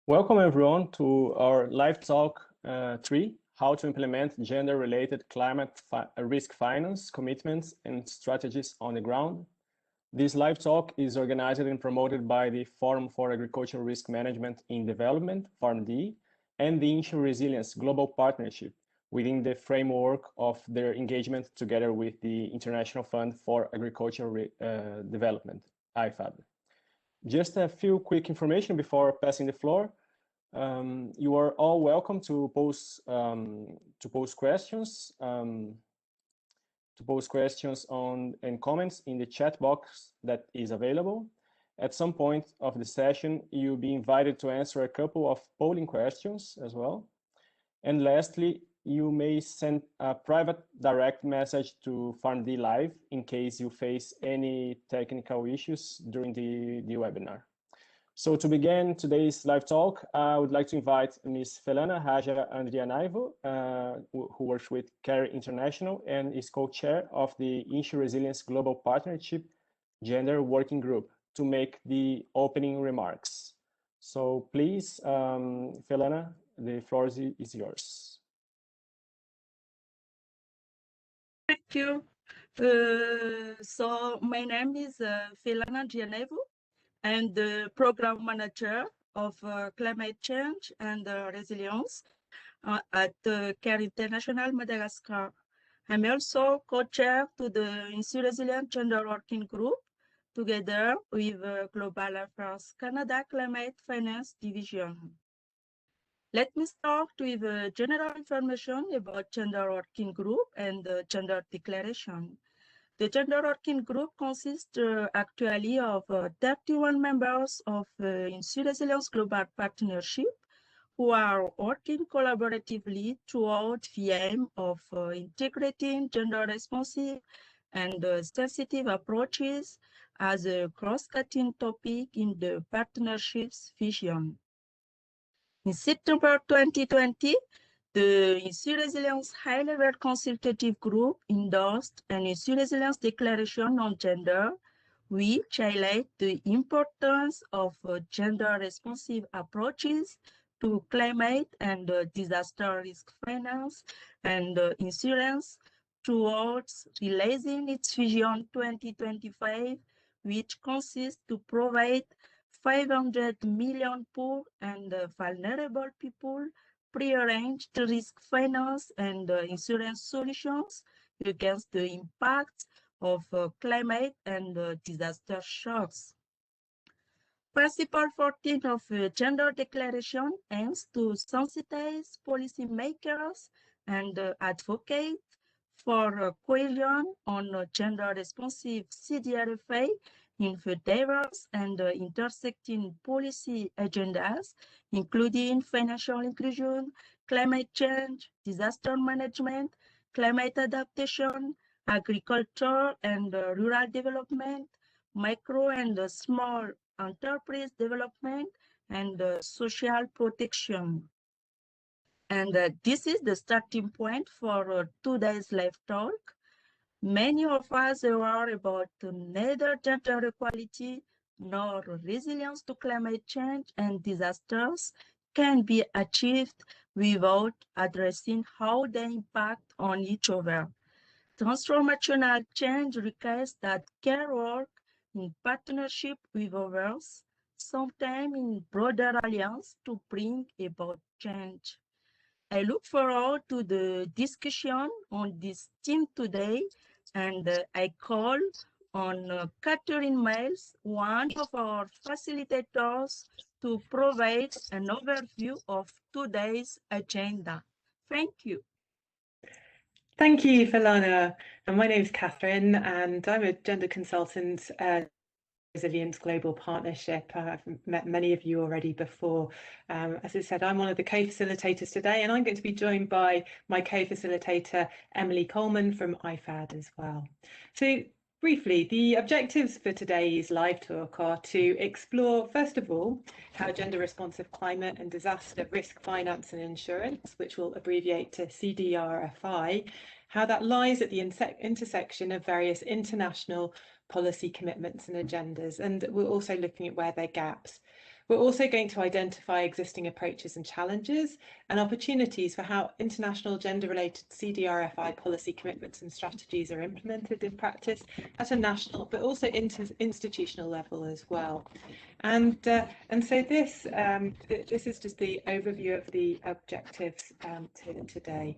Welcome everyone to our live talk 3, how to implement gender-related climate risk finance commitments and strategies on the ground. This live talk is organized and promoted by the Forum for Agricultural Risk Management in Development, FARM-D, and the InsuResilience Global Partnership within the framework of their engagement together with the International Fund for Agricultural Development, IFAD. Just a few quick information before passing the floor. You are all welcome to pose questions. And comments in the chat box that is available. At some point of the session, you'll be invited to answer a couple of polling questions as well. And lastly, you may send a private direct message to FARM-D Live in case you face any technical issues during the webinar. So to begin today's live talk, I would like to invite Ms. Felana Raja Andrianaivo, who works with CARE International and is co-chair of the InsuResilience Global Partnership Gender Working Group, to make the opening remarks. So please, Felana, the floor is yours. Thank you. So my name is Felana Andrianaivo. I'm the program manager of climate change and resilience at CARE International Madagascar. I'm also co-chair to the InsuResilience Gender Working Group, together with Global Affairs Canada Climate Finance Division. Let me start with general information about Gender Working Group and the Gender Declaration. The Gender Working Group consists actually of 31 members of InsuResilience Global Partnership who are working collaboratively toward the aim of integrating gender-responsive and sensitive approaches as a cross-cutting topic in the partnership's vision. In September 2020, the InsuResilience High-Level Consultative Group endorsed an InsuResilience Declaration on Gender, which highlights the importance of gender-responsive approaches to climate and disaster risk finance and insurance towards realizing its Vision 2025, which consists to provide 500 million poor and vulnerable people prearranged risk finance and insurance solutions against the impacts of climate and disaster shocks. Principle 14 of the Gender Declaration aims to sensitize policymakers and advocate for cohesion on gender-responsive CDRFI in the diverse and intersecting policy agendas, including financial inclusion, climate change, disaster management, climate adaptation, agriculture and rural development, micro and small enterprise development, and social protection. And this is the starting point for today's live talk. Many of us are aware about neither gender equality nor resilience to climate change and disasters can be achieved without addressing how they impact on each other. Transformational change requires that CARE work in partnership with others, sometimes in broader alliance, to bring about change. I look forward to the discussion on this theme today, and I call on Catherine Miles, one of our facilitators, to provide an overview of today's agenda. Thank you. Thank you, Felana. And my name is Catherine, and I'm a gender consultant at Resilience Global Partnership. I've met many of you already before. As I said, I'm one of the co-facilitators today, and I'm going to be joined by my co-facilitator, Emily Coleman from IFAD as well. So briefly, the objectives for today's live talk are to explore, first of all, how gender-responsive climate and disaster risk finance and insurance, which we'll abbreviate to CDRFI, how that lies at the intersection of various international policy commitments and agendas, and we're also looking at where there are gaps. We're also going to identify existing approaches and challenges and opportunities for how international gender-related CDRFI policy commitments and strategies are implemented in practice at a national but also institutional level as well. And so this is just the overview of the objectives today.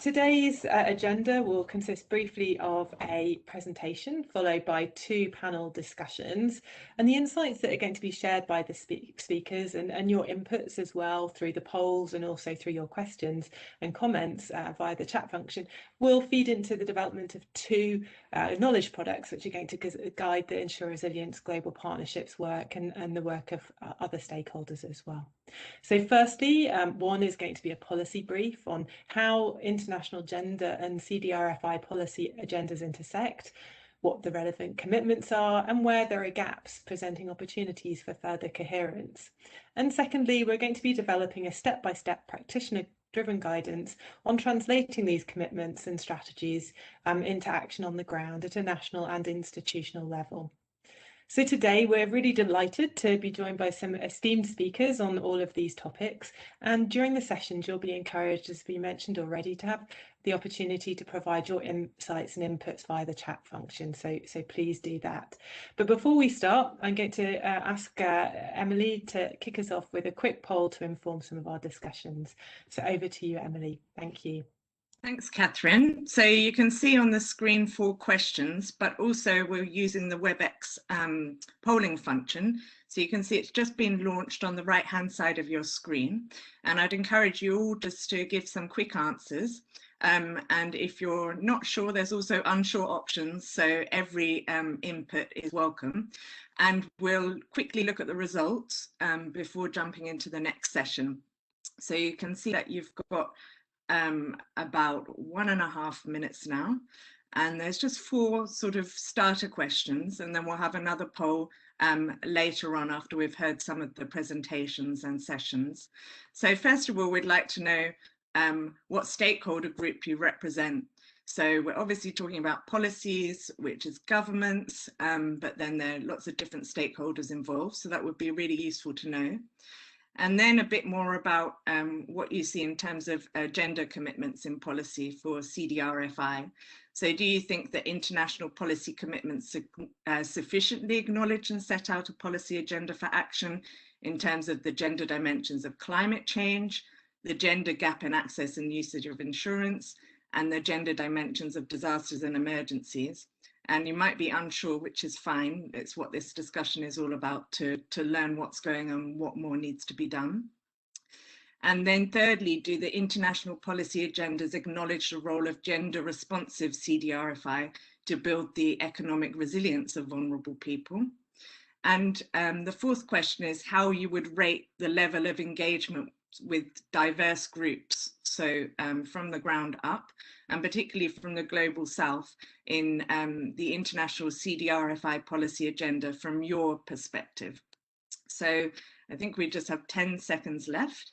Today's agenda will consist briefly of a presentation followed by 2 panel discussions, and the insights that are going to be shared by the speakers and your inputs as well through the polls and also through your questions and comments via the chat function will feed into the development of 2 knowledge products which are going to guide the InsuResilience Global Partnership's work and the work of other stakeholders as well. So firstly, one is going to be a policy brief on how international gender and CDRFI policy agendas intersect, what the relevant commitments are, and where there are gaps presenting opportunities for further coherence. And secondly, we're going to be developing a step-by-step practitioner-driven guidance on translating these commitments and strategies into action on the ground at a national and institutional level. So today we're really delighted to be joined by some esteemed speakers on all of these topics, and during the sessions you'll be encouraged, as we mentioned already, to have the opportunity to provide your insights and inputs via the chat function, so please do that. But before we start, I'm going to ask Emily to kick us off with a quick poll to inform some of our discussions. So over to you, Emily. Thank you. Thanks, Catherine. So you can see on the screen 4 questions, but also we're using the WebEx polling function. So you can see it's just been launched on the right-hand side of your screen. And I'd encourage you all just to give some quick answers. And if you're not sure, there's also unsure options. So every input is welcome. And we'll quickly look at the results before jumping into the next session. So you can see that you've got about 1.5 minutes now, and there's just 4 sort of starter questions, and then we'll have another poll later on after we've heard some of the presentations and sessions. So first of all, we'd like to know what stakeholder group you represent. So we're obviously talking about policies, which is governments, but then there are lots of different stakeholders involved, so that would be really useful to know. And then a bit more about what you see in terms of gender commitments in policy for CDRFI. So do you think that international policy commitments sufficiently acknowledge and set out a policy agenda for action in terms of the gender dimensions of climate change, the gender gap in access and usage of insurance, and the gender dimensions of disasters and emergencies? And you might be unsure, which is fine. It's what this discussion is all about, to learn what's going on, what more needs to be done. And then thirdly, do the international policy agendas acknowledge the role of gender responsive CDRFI to build the economic resilience of vulnerable people? And the 4th question is how you would rate the level of engagement with diverse groups, so from the ground up, and particularly from the Global South, in the international CDRFI policy agenda from your perspective. So I think we just have 10 seconds left,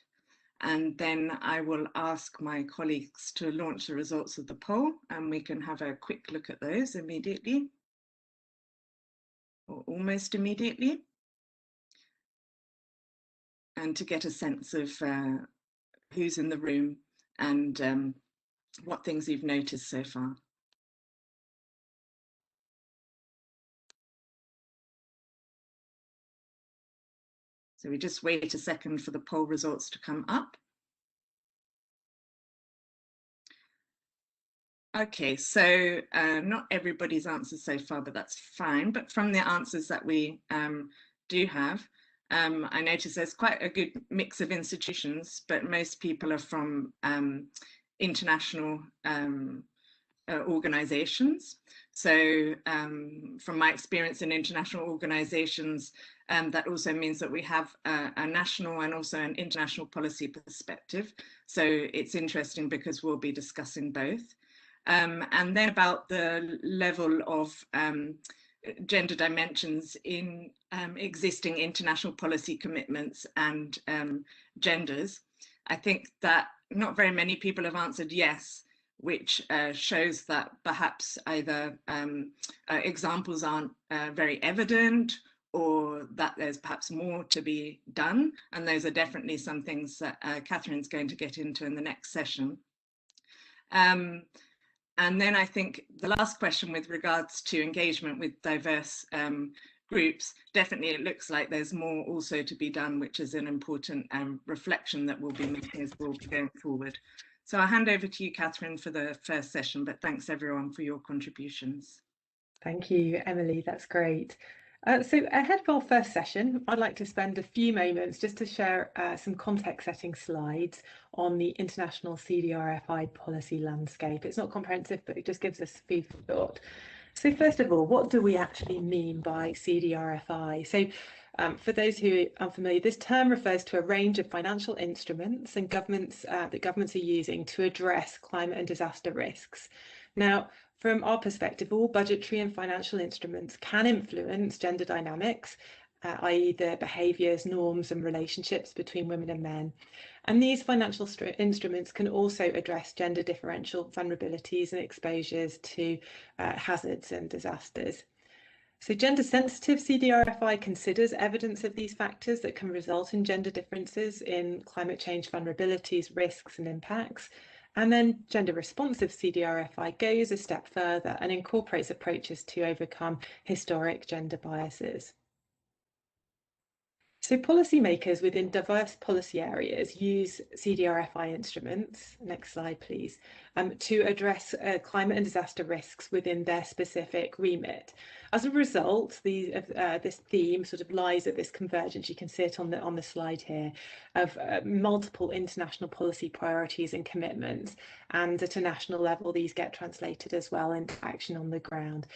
and then I will ask my colleagues to launch the results of the poll, and we can have a quick look at those immediately, or almost immediately, and to get a sense of who's in the room and what things you've noticed so far. So we just wait a second for the poll results to come up. Okay, so not everybody's answers so far, but that's fine. But from the answers that we do have, I notice there's quite a good mix of institutions, but most people are from international organizations. So from my experience in international organizations, that also means that we have a national and also an international policy perspective. So it's interesting because we'll be discussing both. And then about the level of gender dimensions in existing international policy commitments and genders. I think that not very many people have answered yes, which shows that perhaps either examples aren't very evident, or that there's perhaps more to be done. And those are definitely some things that Catherine's going to get into in the next session. And then I think the last question with regards to engagement with diverse groups, definitely it looks like there's more also to be done, which is an important reflection that we'll be making as we'll be going forward. So I'll hand over to you, Catherine, for the first session, but thanks everyone for your contributions. Thank you, Emily, that's great. So ahead of our first session, I'd like to spend a few moments just to share some context setting slides on the international CDRFI policy landscape. It's not comprehensive, but it just gives us food for thought. So first of all, what do we actually mean by CDRFI? So for those who are unfamiliar, this term refers to a range of financial instruments and governments that governments are using to address climate and disaster risks. Now, from our perspective, all budgetary and financial instruments can influence gender dynamics, i.e. the behaviours, norms and relationships between women and men. And these financial instruments can also address gender differential vulnerabilities and exposures to hazards and disasters. So gender sensitive CDRFI considers evidence of these factors that can result in gender differences in climate change vulnerabilities, risks and impacts. And then gender responsive CDRFI goes a step further and incorporates approaches to overcome historic gender biases. So policymakers within diverse policy areas use CDRFI instruments, next slide please, to address climate and disaster risks within their specific remit. As a result, this theme sort of lies at this convergence, you can see it on the slide here, of multiple international policy priorities and commitments, and at a national level these get translated as well into action on the ground.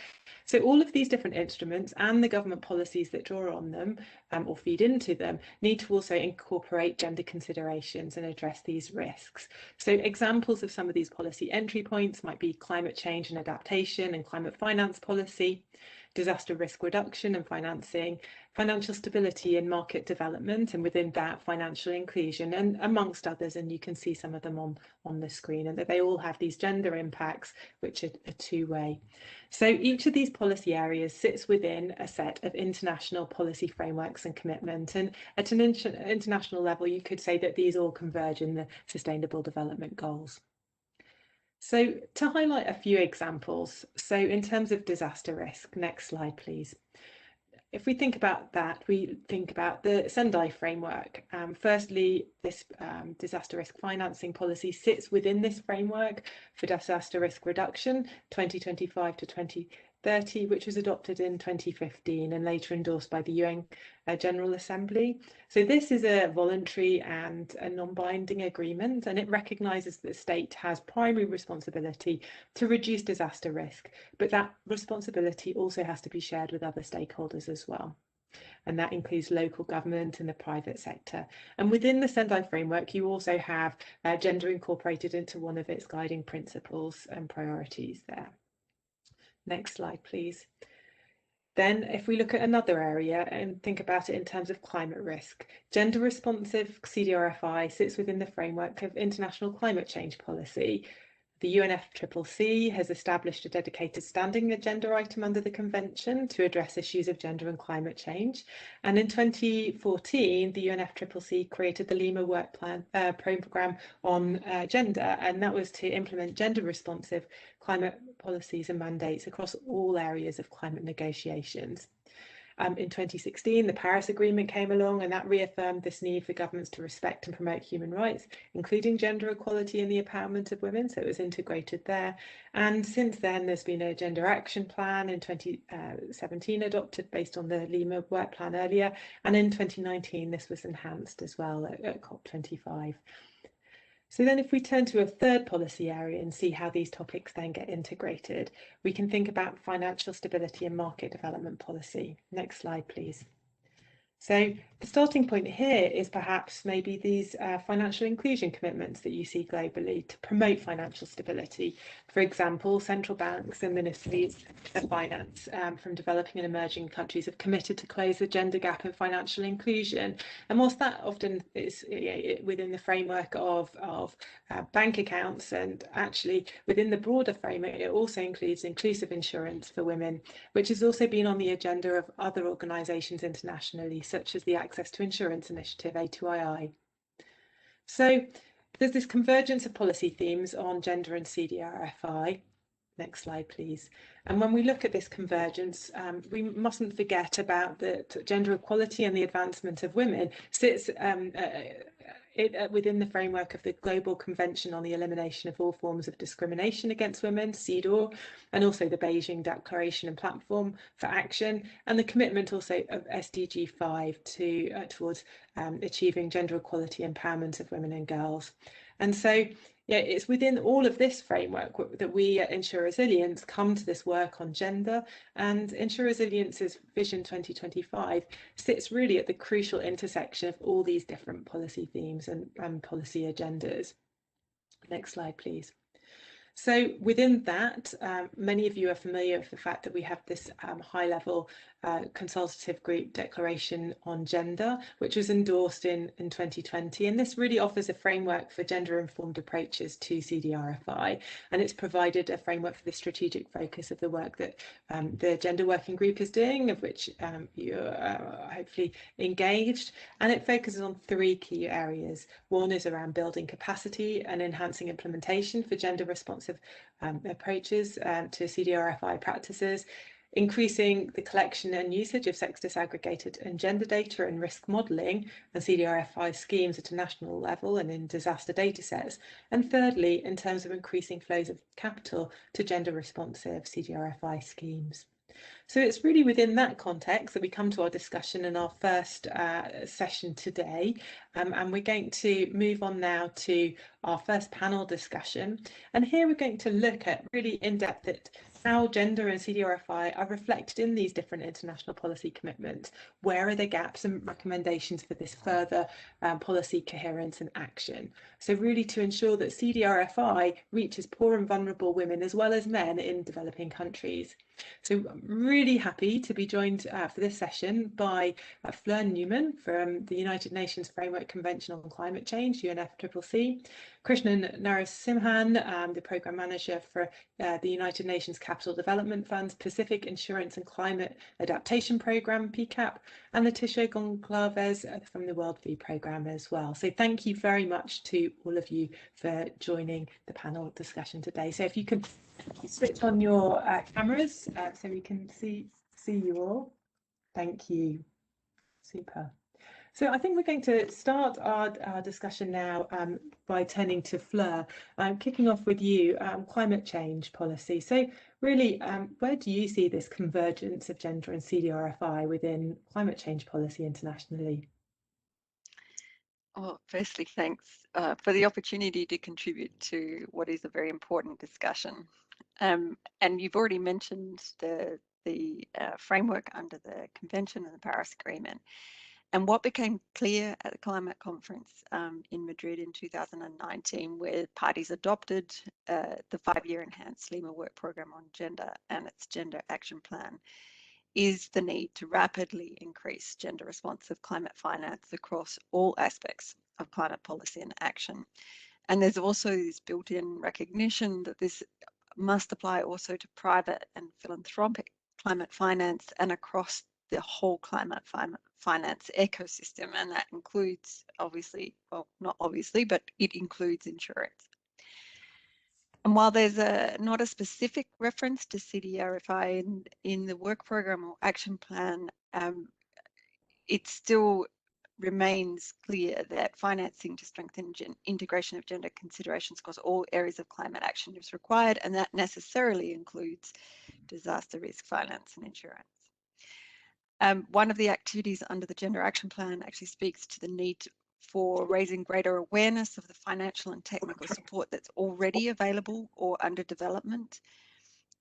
So all of these different instruments and the government policies that draw on them or feed into them need to also incorporate gender considerations and address these risks. So examples of some of these policy entry points might be climate change and adaptation and climate finance policy, disaster risk reduction and financing, financial stability and market development, and within that financial inclusion, and amongst others, and you can see some of them on the screen, and that they all have these gender impacts which are two-way. So each of these policy areas sits within a set of international policy frameworks and commitment, and at an international level you could say that these all converge in the Sustainable Development Goals. So to highlight a few examples, so in terms of disaster risk, next slide please. If we think about that, we think about the Sendai framework. Firstly, this disaster risk financing policy sits within this framework for disaster risk reduction 2025 to 2030, which was adopted in 2015 and later endorsed by the UN General Assembly. So this is a voluntary and a non-binding agreement, and it recognises that the state has primary responsibility to reduce disaster risk, but that responsibility also has to be shared with other stakeholders as well. And that includes local government and the private sector. And within the Sendai framework, you also have gender incorporated into one of its guiding principles and priorities there. Next slide, please. Then if we look at another area and think about it in terms of climate risk, gender responsive CDRFI sits within the framework of international climate change policy. The UNFCCC has established a dedicated standing agenda item under the convention to address issues of gender and climate change. And in 2014, the UNFCCC created the Lima Work Plan Programme on Gender, and that was to implement gender responsive climate policies and mandates across all areas of climate negotiations. In 2016, the Paris Agreement came along, and that reaffirmed this need for governments to respect and promote human rights, including gender equality and the empowerment of women, so it was integrated there. And since then, there's been a Gender Action Plan in 2017 adopted based on the Lima Work Plan earlier, and in 2019, this was enhanced as well at COP25. So then if we turn to a third policy area and see how these topics then get integrated, we can think about financial stability and market development policy. Next slide, please. So the starting point here is perhaps maybe these financial inclusion commitments that you see globally to promote financial stability. For example, central banks and ministries of finance from developing and emerging countries have committed to close the gender gap in financial inclusion. And whilst that often is within the framework of bank accounts, and actually within the broader framework, it also includes inclusive insurance for women, which has also been on the agenda of other organisations internationally, such as the Access to Insurance Initiative, A2II. So there's this convergence of policy themes on gender and CDRFI. Next slide, please. And when we look at this convergence, we mustn't forget about that gender equality and the advancement of women sits within the framework of the Global Convention on the Elimination of All Forms of Discrimination Against Women, CEDAW, and also the Beijing Declaration and Platform for Action, and the commitment also of SDG 5 towards achieving gender equality empowerment of women and girls. And so, yeah, it's within all of this framework that we at InsuResilience come to this work on gender, and InsuResilience's Vision 2025 sits really at the crucial intersection of all these different policy themes and policy agendas. Next slide, please. So within that, many of you are familiar with the fact that we have this high-level consultative group declaration on gender, which was endorsed in 2020. And this really offers a framework for gender-informed approaches to CDRFI. And it's provided a framework for the strategic focus of the work that the Gender Working Group is doing, of which you're hopefully engaged. And it focuses on 3 key areas. One is around building capacity and enhancing implementation for gender responsive approaches to CDRFI practices, increasing the collection and usage of sex disaggregated and gender data and risk modelling and CDRFI schemes at a national level and in disaster data sets. And thirdly, in terms of increasing flows of capital to gender responsive CDRFI schemes. So it's really within that context that we come to our discussion in our first session today. And we're going to move on now to our first panel discussion. And here we're going to look at really in depth at how gender and CDRFI are reflected in these different international policy commitments. Where are the gaps and recommendations for this further policy coherence and action? So really to ensure that CDRFI reaches poor and vulnerable women as well as men in developing countries. So I'm really happy to be joined for this session by Fleur Newman from the United Nations Framework Convention on Climate Change, UNFCCC, Krishnan Narasimhan, the Programme Manager for the United Nations Capital Development Fund's Pacific Insurance and Climate Adaptation Programme, PCAP, and Leticia Goncalves from the World Food Programme as well. So thank you very much to all of you for joining the panel discussion today. So if you could switch on your cameras so we can see you all. Thank you. Super. So I think we're going to start our discussion now by turning to Fleur, kicking off with you, climate change policy. So really, where do you see this convergence of gender and CDRFI within climate change policy internationally? Well, firstly, thanks for the opportunity to contribute to what is a very important discussion. And you've already mentioned the framework under the Convention and the Paris Agreement. And what became clear at the climate conference in Madrid in 2019, where parties adopted the 5-year enhanced Lima work program on gender and its gender action plan, is the need to rapidly increase gender responsive climate finance across all aspects of climate policy and action. And there's also this built-in recognition that this must apply also to private and philanthropic climate finance and across the whole climate finance ecosystem. And that includes, obviously, well, not obviously, but it includes insurance. And while there's not a specific reference to CDRFI in the work program or action plan, it still remains clear that financing to strengthen integration of gender considerations across all areas of climate action is required, and that necessarily includes disaster risk finance and insurance. One of the activities under the Gender Action Plan actually speaks to the need for raising greater awareness of the financial and technical support that's already available or under development.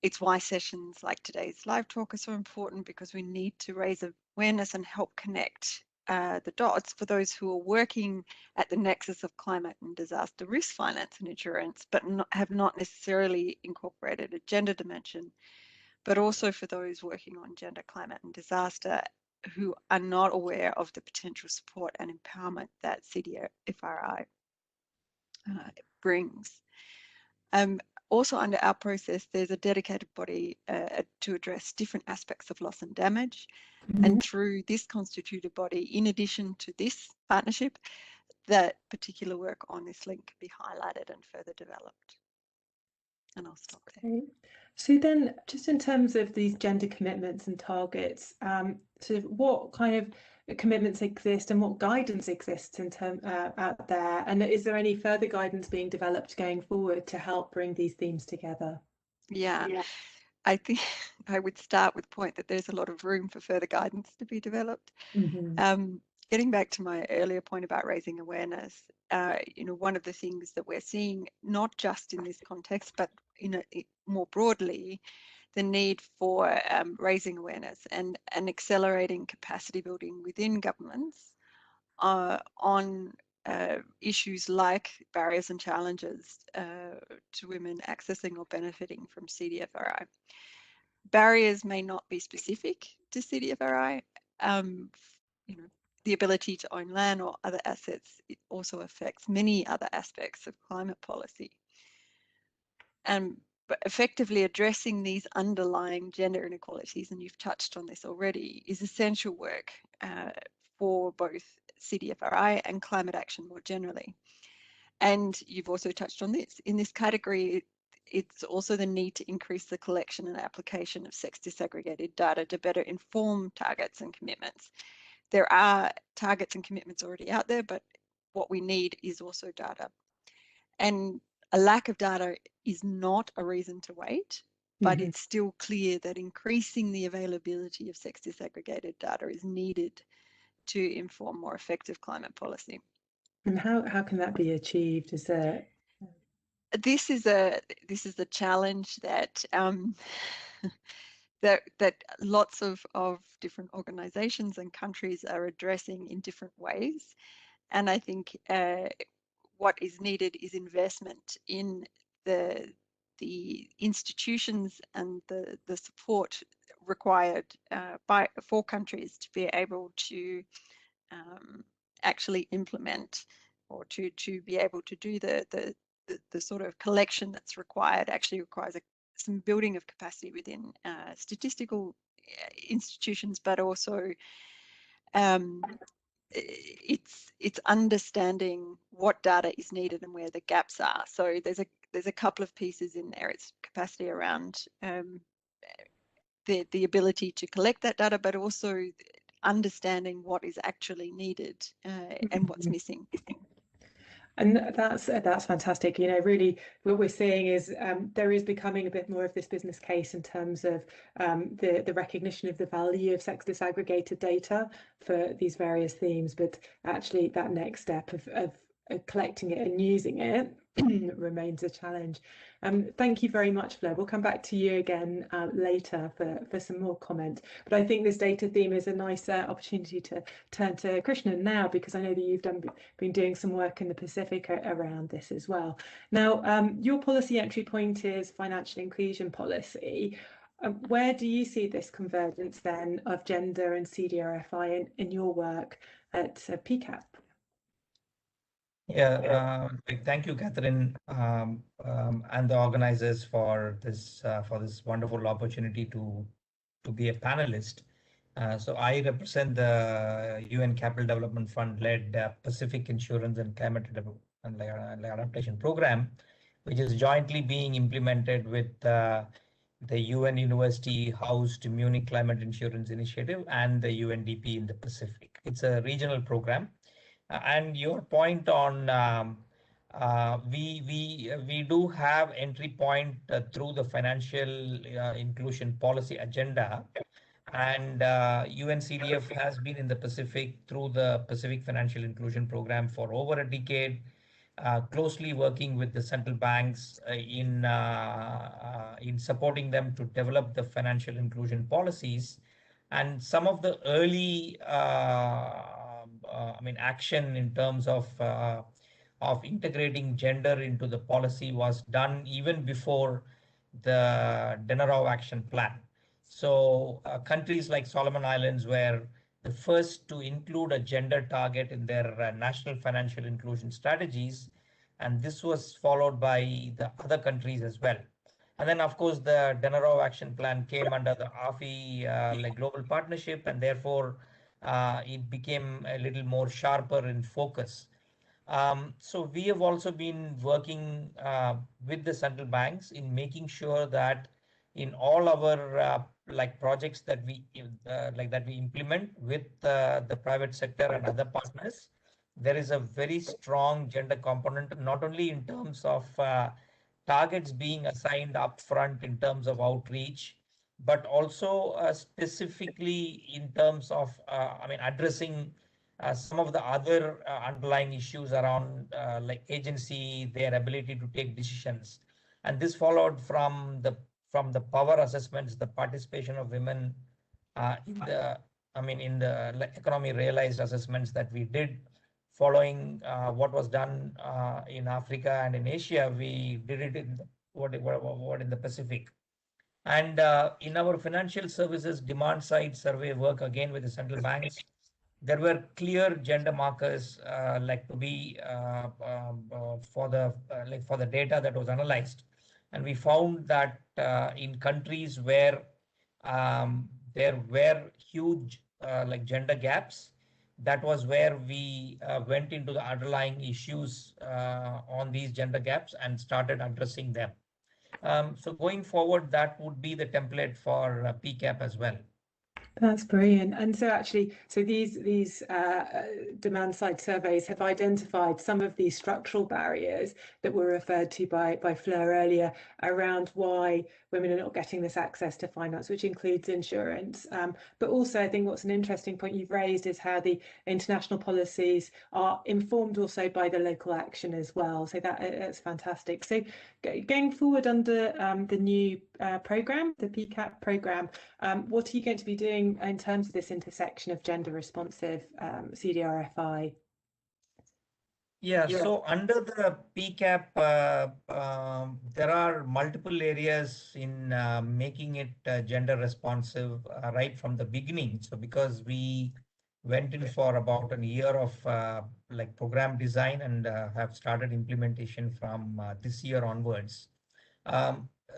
It's why sessions like today's live talk are so important, because we need to raise awareness and help connect the dots for those who are working at the nexus of climate and disaster risk finance and insurance, but have not necessarily incorporated a gender dimension, but also for those working on gender, climate and disaster who are not aware of the potential support and empowerment that CDRFI brings. Also under our process, there's a dedicated body to address different aspects of loss and damage. And through this constituted body, in addition to this partnership, that particular work on this link can be highlighted and further developed. And I'll stop there. Okay. So then, just in terms of these gender commitments and targets, sort of what kind of commitments exist and what guidance exists in out there? And is there any further guidance being developed going forward to help bring these themes together? Yeah. I think I would start with the point that there's a lot of room for further guidance to be developed. Getting back to my earlier point about raising awareness, one of the things that we're seeing, not just in this context, but more broadly, the need for raising awareness and accelerating capacity building within governments on issues like barriers and challenges to women accessing or benefiting from CDRFI. Barriers may not be specific to CDRFI. The ability to own land or other assets, it also affects many other aspects of climate policy. But effectively addressing these underlying gender inequalities, and you've touched on this already, is essential work for both CDRFI and climate action more generally. And you've also touched on this. In this category, it's also the need to increase the collection and application of sex disaggregated data to better inform targets and commitments. There are targets and commitments already out there, but what we need is also data. And a lack of data is not a reason to wait, but it's still clear that increasing the availability of sex disaggregated data is needed to inform more effective climate policy. And how can that be achieved? Is there... This is a challenge that that lots of different organizations and countries are addressing in different ways. And I think what is needed is investment in the institutions and the support required for countries to be able to actually implement, or to be able to do the sort of collection that's required. Actually requires some building of capacity within statistical institutions, but also it's understanding what data is needed and where the gaps are. So there's a couple of pieces in there. It's capacity around the ability to collect that data, but also understanding what is actually needed and what's missing. And that's fantastic. Really what we're seeing is there is becoming a bit more of this business case in terms of the recognition of the value of sex disaggregated data for these various themes, but actually that next step of collecting it and using it remains a challenge. Thank you very much, Fleur. We'll come back to you again later for some more comment. But I think this data theme is a nice opportunity to turn to Krishnan now, because I know that you've been doing some work in the Pacific around this as well. Now, your policy entry point is financial inclusion policy. Where do you see this convergence then of gender and CDRFI in your work at PCAP? Yeah, thank you, Catherine, and the organizers for this wonderful opportunity to be a panelist. So I represent the UN Capital Development Fund-led Pacific Insurance and Climate Adaptation Program, which is jointly being implemented with the UN University housed Munich Climate Insurance Initiative and the UNDP in the Pacific. It's a regional program. And your point on we do have entry point through the financial inclusion policy agenda, and UNCDF has been in the Pacific through the Pacific Financial Inclusion Program for over a decade, closely working with the central banks in supporting them to develop the financial inclusion policies. And some of the early action in terms of integrating gender into the policy was done even before the Denarov Action Plan. So countries like Solomon Islands were the first to include a gender target in their national financial inclusion strategies, and this was followed by the other countries as well. And then, of course, the Denarov Action Plan came under the IFAD Global Partnership, and therefore it became a little more sharper in focus. So we have also been working with the central banks in making sure that in all our projects that we implement with the private sector and other partners, there is a very strong gender component, not only in terms of targets being assigned upfront in terms of outreach, but also specifically in terms of addressing some of the other underlying issues around like agency, their ability to take decisions. And this followed from the power assessments, the participation of women in the economy realized assessments that we did following what was done in Africa and in Asia. We did it in the Pacific. And in our financial services demand side survey work, again with the central banks, there were clear gender markers to be for the data that was analyzed, and we found that in countries where there were huge gender gaps, that was where we went into the underlying issues on these gender gaps and started addressing them. So going forward, that would be the template for PCAP as well. That's brilliant. And so actually, these demand side surveys have identified some of these structural barriers that were referred to by Fleur earlier around why women are not getting this access to finance, which includes insurance. But also, I think what's an interesting point you've raised is how the international policies are informed also by the local action as well. So that's fantastic. So going forward under the new program, the PCAP program, what are you going to be doing in terms of this intersection of gender responsive CDRFI? Yeah, so under the PCAP, there are multiple areas in making it gender responsive right from the beginning. So because we went in for about a year of program design and have started implementation from this year onwards.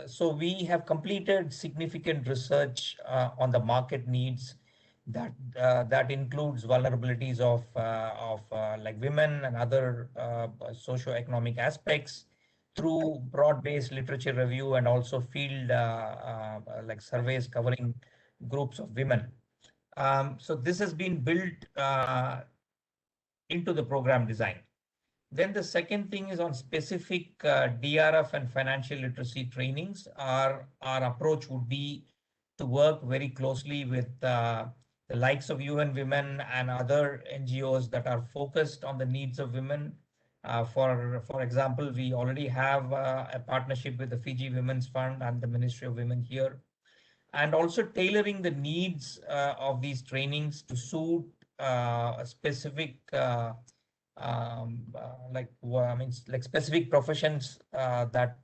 So we have completed significant research on the market needs that includes vulnerabilities of women and other socioeconomic aspects through broad-based literature review and also field surveys covering groups of women. So this has been built into the program design. Then the second thing is on specific DRF and financial literacy trainings. Our approach would be to work very closely with the likes of UN Women and other NGOs that are focused on the needs of women. For example, we already have a partnership with the Fiji Women's Fund and the Ministry of Women here, and also tailoring the needs of these trainings to suit a specific specific professions that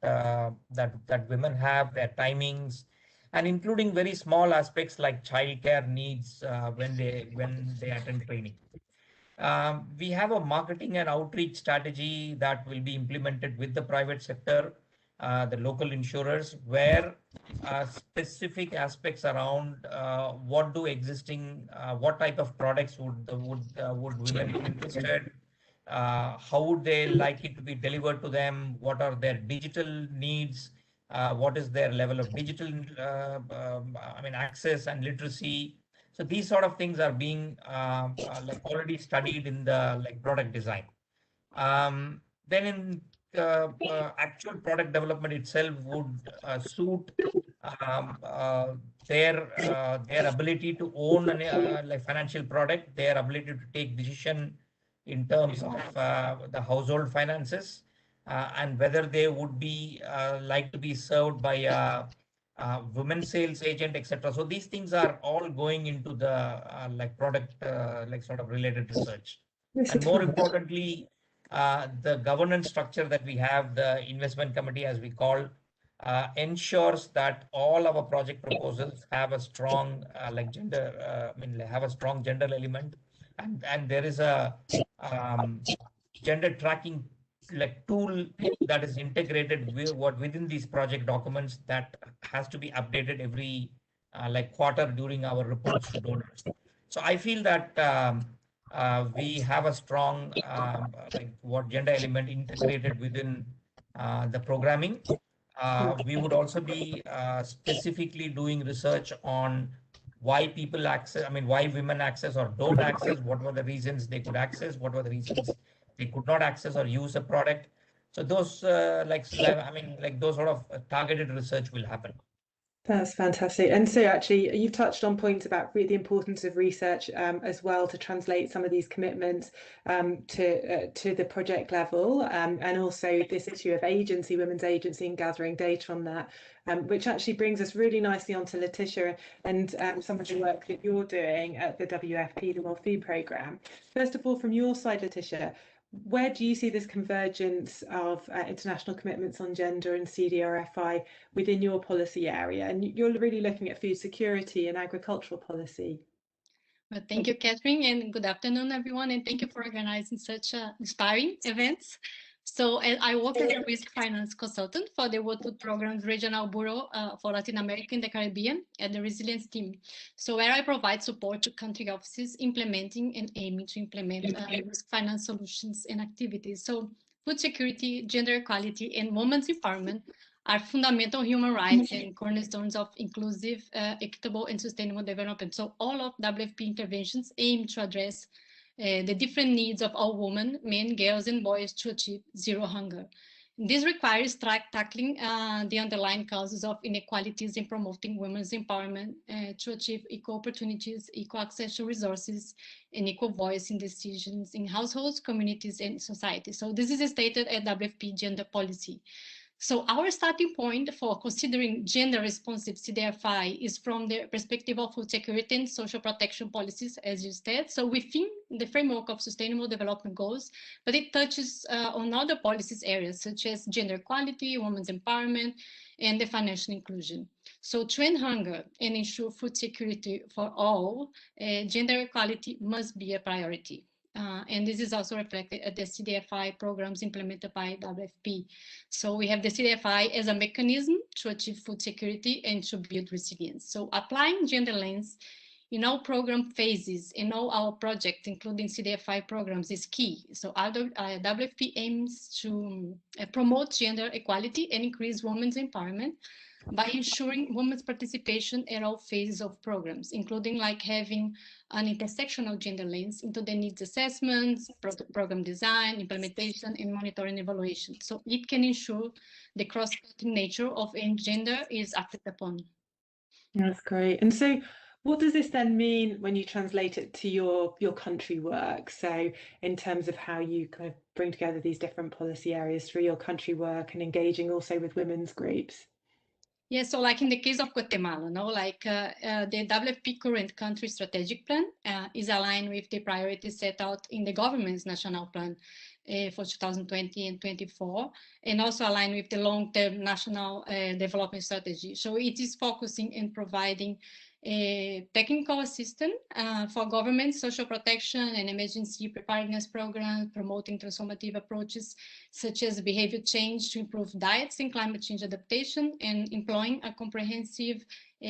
women have, their timings, and including very small aspects like childcare needs when they attend training. We have a marketing and outreach strategy that will be implemented with the private sector, the local insurers, where specific aspects around what type of products would women be interested, how would they like it to be delivered to them, what are their digital needs, what is their level of digital access and literacy. So these sort of things are being already studied in the product design. Then in actual product development itself would suit their ability to own a financial product, their ability to take decision in terms of the household finances, and whether they would be like to be served by women sales agent, etc. So these things are all going into the like product like sort of related research. And more importantly, the governance structure that we have, the investment committee as we call, ensures that all our project proposals have a strong like gender, have a strong gender element, and there is a gender tracking like tool that is integrated with within these project documents that has to be updated every like quarter during our reports to donors. So I feel that we have a strong like what gender element integrated within the programming. We would also be specifically doing research on why people access, why women access or don't access, what were the reasons they could access, what were the reasons they could not access or use a product. So those like those sort of targeted research will happen. That's fantastic. And so actually, you've touched on points about the importance of research as well to translate some of these commitments to the project level, and also this issue of agency, women's agency, and gathering data on that, which actually brings us really nicely onto Letitia and some of the work that you're doing at the WFP, the World Food Programme. First of all, from your side, Letitia, where do you see this convergence of international commitments on gender and CDRFI within your policy area? And you're really looking at food security and agricultural policy. Well, thank you, Catherine, and good afternoon, everyone. And thank you for organizing such inspiring events. So I work as a risk finance consultant for the World Food Programme's Regional Bureau for Latin America and the Caribbean at the Resilience team. So where I provide support to country offices implementing and aiming to implement risk finance solutions and activities. So food security, gender equality, and women's empowerment are fundamental human rights and cornerstones of inclusive, equitable, and sustainable development. So all of WFP interventions aim to address the different needs of all women, men, girls, and boys to achieve zero hunger. This requires tackling the underlying causes of inequalities and promoting women's empowerment to achieve equal opportunities, equal access to resources, and equal voice in decisions in households, communities, and society. So this is stated at WFP gender policy. So our starting point for considering gender-responsive CDRFI is from the perspective of food security and social protection policies, as you said. So within the framework of sustainable development goals, but it touches on other policies areas such as gender equality, women's empowerment, and the financial inclusion. So to end hunger and ensure food security for all, gender equality must be a priority. And this is also reflected at the CDRFI programs implemented by WFP. So we have the CDRFI as a mechanism to achieve food security and to build resilience. So applying gender lens in all program phases in all our projects, including CDRFI programs, is key. So WFP aims to promote gender equality and increase women's empowerment by ensuring women's participation at all phases of programs, including like having an intersectional gender lens into the needs assessments, program design, implementation, and monitoring evaluation. So it can ensure the cross-cutting nature of any gender is acted upon. That's great. And so what does this then mean when you translate it to your country work? So in terms of how you kind of bring together these different policy areas through your country work and engaging also with women's groups? Yeah, so like in the case of Guatemala, the WFP current country strategic plan is aligned with the priorities set out in the government's national plan for 2020 and 24, and also aligned with the long-term national development strategy. So it is focusing in providing a technical assistance for government, social protection, and emergency preparedness programs, promoting transformative approaches such as behavior change to improve diets and climate change adaptation, and employing a comprehensive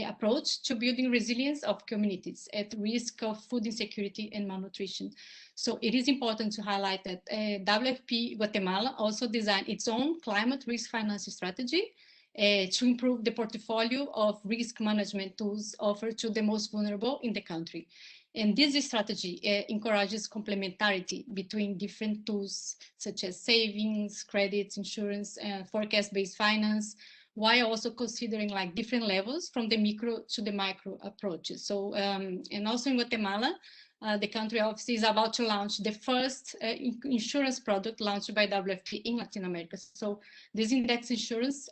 approach to building resilience of communities at risk of food insecurity and malnutrition. So it is important to highlight that WFP Guatemala also designed its own climate risk financing strategy to improve the portfolio of risk management tools offered to the most vulnerable in the country. And this strategy encourages complementarity between different tools such as savings, credits, insurance, forecast-based finance, while also considering like different levels from the micro to the micro approaches. So, and also in Guatemala, the country office is about to launch the first insurance product launched by WFP in Latin America. So this index insurance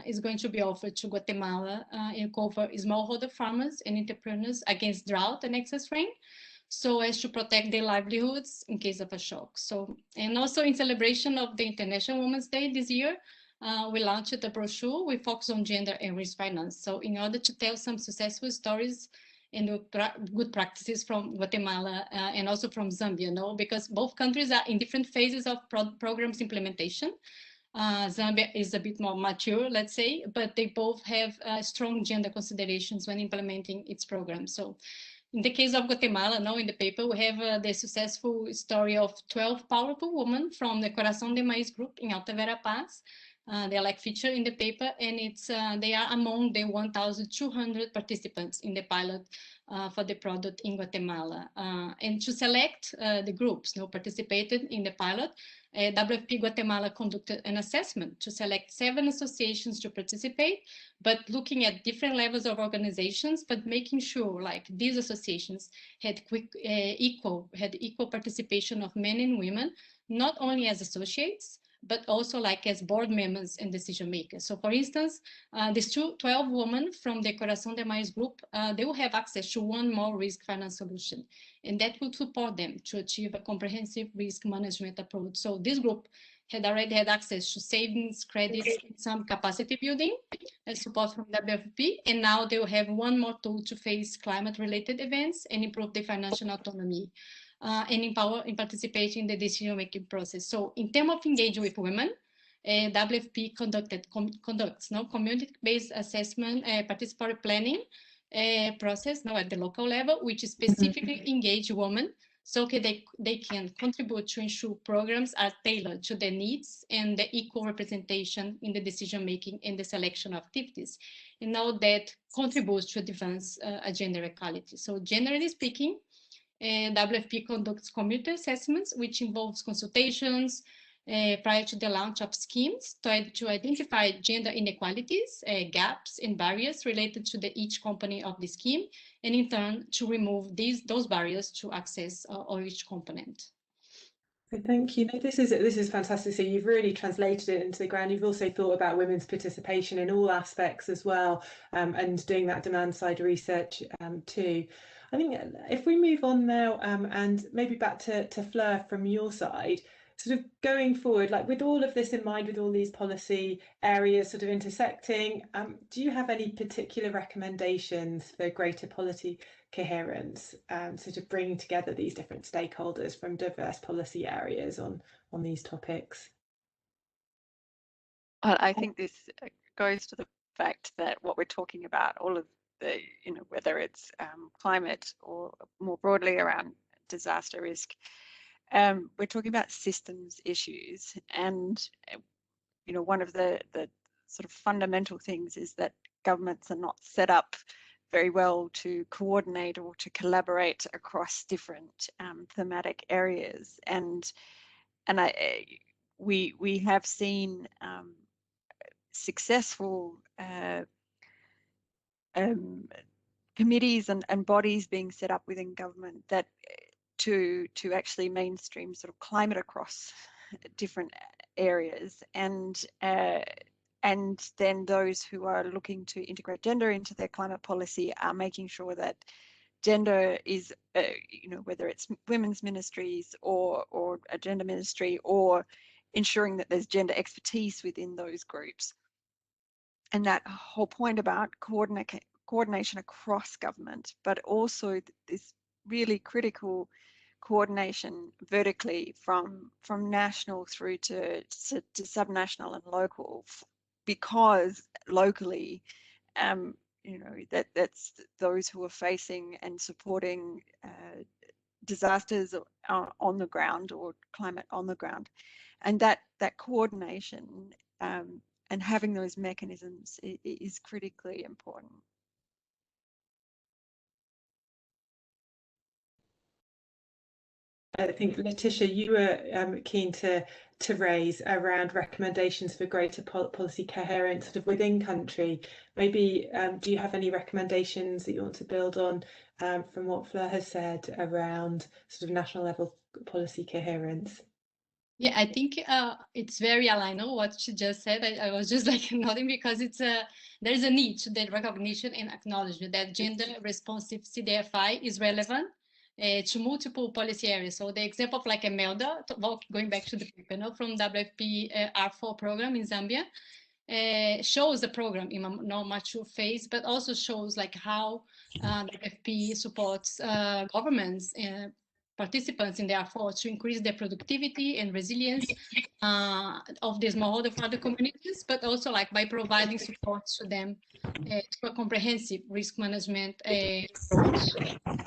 is going to be offered to Guatemala and cover smallholder farmers and entrepreneurs against drought and excess rain, so as to protect their livelihoods in case of a shock. So, and also in celebration of the International Women's Day this year, we launched a brochure with focus on gender and risk finance. So in order to tell some successful stories and good practices from Guatemala and also from Zambia, because both countries are in different phases of programs implementation. Zambia is a bit more mature, let's say, but they both have strong gender considerations when implementing its program. So in the case of Guatemala, now in the paper, we have the successful story of 12 powerful women from the Corazón de Maíz group in Alta Verapaz. They are like featured in the paper, and it's they are among the 1,200 participants in the pilot for the product in Guatemala. And to select the groups who participated in the pilot, WFP Guatemala conducted an assessment to select 7 associations to participate, but looking at different levels of organizations, but making sure like these associations had equal participation of men and women, not only as associates, but also like as board members and decision makers. So for instance, these 12 women from the Corazón de Maíz group, they will have access to one more risk finance solution, and that will support them to achieve a comprehensive risk management approach. So this group had already had access to savings, credits, and some capacity building and support from WFP, and now they will have one more tool to face climate-related events and improve their financial autonomy. And empower and participate in the decision-making process. So in terms of engaging with women, WFP conducts community-based assessment, participatory planning process now at the local level, which specifically engage women so they can contribute to ensure programs are tailored to their needs and the equal representation in the decision-making and the selection of activities. And now that contributes to advance gender equality. So generally speaking, WFP conducts community assessments, which involves consultations prior to the launch of schemes to identify gender inequalities, gaps, and barriers related to each component of the scheme, and in turn to remove those barriers to access or each component. Thank you. No, this is fantastic. So you've really translated it into the ground. You've also thought about women's participation in all aspects as well, and doing that demand side research too. I think if we move on now and maybe back to Fleur from your side, sort of going forward, like with all of this in mind, with all these policy areas sort of intersecting, do you have any particular recommendations for greater policy coherence, sort of bringing together these different stakeholders from diverse policy areas on these topics? Well, I think this goes to the fact that what we're talking about, all of the, whether it's climate or more broadly around disaster risk, we're talking about systems issues. And, one of the sort of fundamental things is that governments are not set up very well to coordinate or to collaborate across different thematic areas. And we have seen successful committees and bodies being set up within government that to actually mainstream sort of climate across different areas, and then those who are looking to integrate gender into their climate policy are making sure that gender is, whether it's women's ministries or a gender ministry, or ensuring that there's gender expertise within those groups. And that whole point about coordination across government, but also this really critical coordination vertically from national through to subnational and local, because locally, that's those who are facing and supporting disasters on the ground or climate on the ground, and that coordination and having those mechanisms is critically important. I think, Letitia, you were keen to raise around recommendations for greater policy coherence sort of within country. Maybe do you have any recommendations that you want to build on from what Fleur has said around sort of national level policy coherence? Yeah, I think it's very aligned with what she just said. I was just like nodding because there's a need to the recognition and acknowledgement that gender responsive CDRFI is relevant to multiple policy areas. So the example of like Imelda, going back to the panel from WFP R4 program in Zambia, shows the program in a more mature phase, but also shows like how WFP supports governments participants in their efforts to increase their productivity and resilience of the smallholder for the communities, but also like by providing support to them to a comprehensive risk management approach,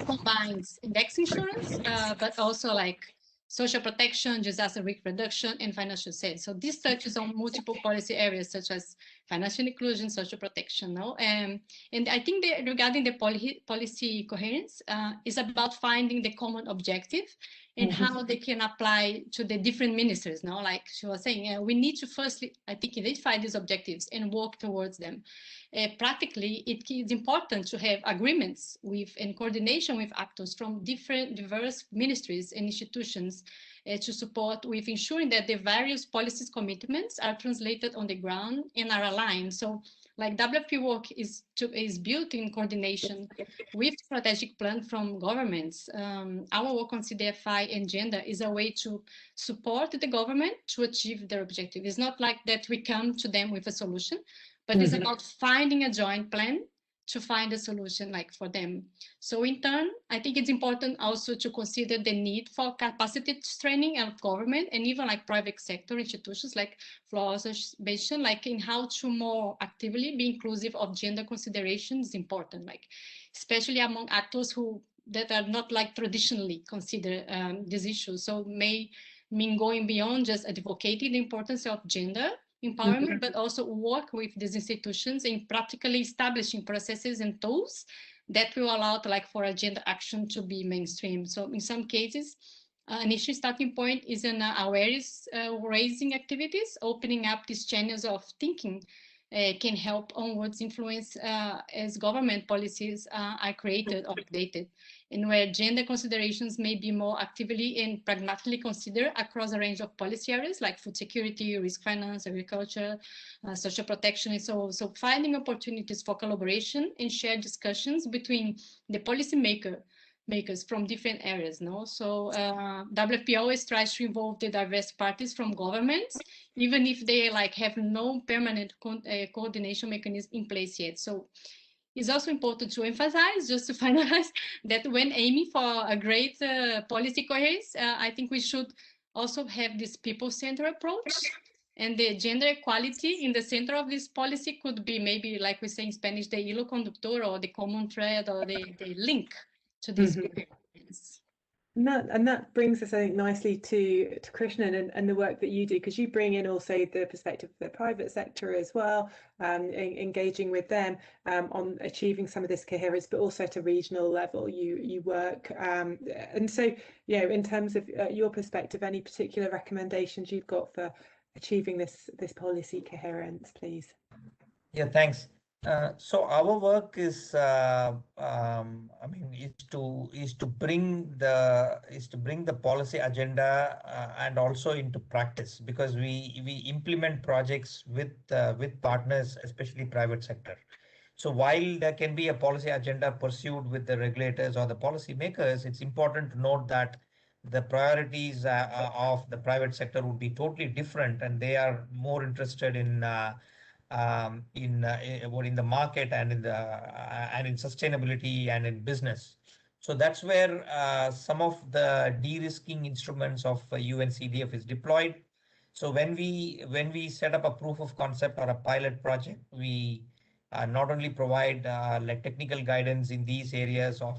combines index insurance, but also like social protection, disaster risk reduction, and financial aid. So this touches on multiple policy areas such as financial inclusion, social protection. No? And I think that regarding the policy coherence is about finding the common objective and how they can apply to the different ministers. No? Like she was saying, we need to firstly, I think, identify these objectives and work towards them. Practically, it is important to have agreements with and coordination with actors from diverse ministries and institutions to support with ensuring that the various policies commitments are translated on the ground and are aligned. So like WFP work is built in coordination with strategic plan from governments. Our work on CDRFI and gender is a way to support the government to achieve their objective. It's not like that we come to them with a solution, but it's about finding a joint plan to find a solution like for them. So in turn, I think it's important also to consider the need for capacity training of government and even like private sector institutions like Florence mentioned, like in how to more actively be inclusive of gender considerations is important, like especially among actors that are not like traditionally consider these issues. So may mean going beyond just advocating the importance of gender empowerment, but also work with these institutions in practically establishing processes and tools that will allow for gender action to be mainstream. So in some cases, an initial starting point is an awareness raising activities. Opening up these channels of thinking can help onwards influence as government policies are created or updated, and where gender considerations may be more actively and pragmatically considered across a range of policy areas like food security, risk finance, agriculture, social protection. And so finding opportunities for collaboration and shared discussions between the policymakers from different areas. No, so WFP always tries to involve the diverse parties from governments, even if they have no permanent coordination mechanism in place yet. So it's also important to emphasize, just to finalize, that when aiming for a great policy coherence, I think we should also have this people-centered approach, and the gender equality in the center of this policy could be maybe, like we say in Spanish, the hilo conductor, or the common thread, or the link to this coherence. And that brings us, I think, nicely to Krishnan and the work that you do, because you bring in also the perspective of the private sector as well, engaging with them on achieving some of this coherence, but also at a regional level you work. And so, in terms of your perspective, any particular recommendations you've got for achieving this policy coherence, please? Yeah, thanks. So our work is, is to bring the policy agenda and also into practice, because we implement projects with partners, especially private sector. So while there can be a policy agenda pursued with the regulators or the policy makers, it's important to note that the priorities of the private sector would be totally different, and they are more interested in the market and in sustainability and in business. So that's where some of the de-risking instruments of UNCDF is deployed. So when we set up a proof of concept or a pilot project, we not only provide technical guidance in these areas of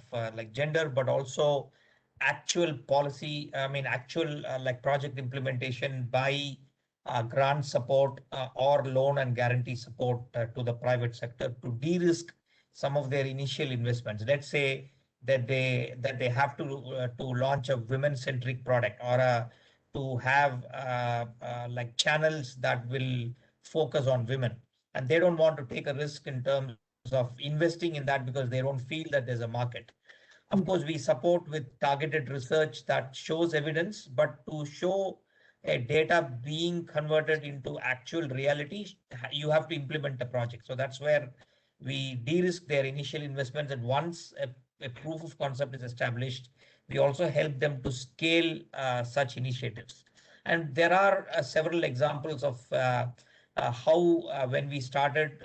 gender, but also actual policy, project implementation by grant support or loan and guarantee support to the private sector to de-risk some of their initial investments. Let's say that they have to launch a women-centric product, or to have like channels that will focus on women, and they don't want to take a risk in terms of investing in that because they don't feel that there's a market. Of course, we support with targeted research that shows evidence, but to show a data being converted into actual reality, you have to implement the project. So that's where we de-risk their initial investments, and once a proof of concept is established, we also help them to scale such initiatives. And there are several examples of how when we started,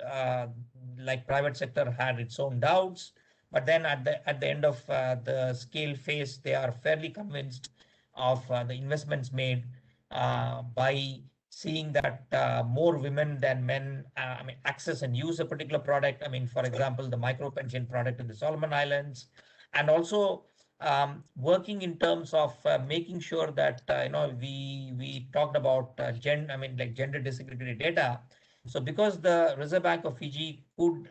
like private sector had its own doubts, but then at the end of the scale phase, they are fairly convinced of the investments made by seeing that more women than men access and use a particular product. For example, the micro pension product in the Solomon Islands, and also working in terms of making sure that we talked about gender desegregated data. So because the Reserve Bank of Fiji could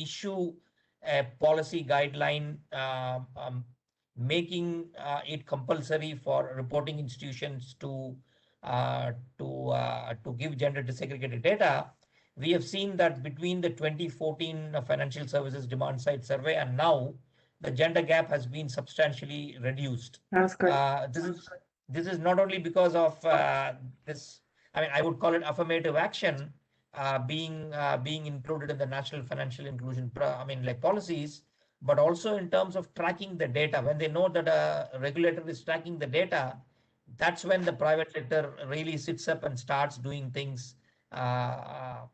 issue a policy guideline making it compulsory for reporting institutions to give gender desegregated data, we have seen that between the 2014 Financial Services Demand Side Survey and now, the gender gap has been substantially reduced. That's great. This is not only because of this, I would call it affirmative action being included in the national financial inclusion policies, but also in terms of tracking the data. When they know that a regulator is tracking the data, that's when the private sector really sits up and starts doing things that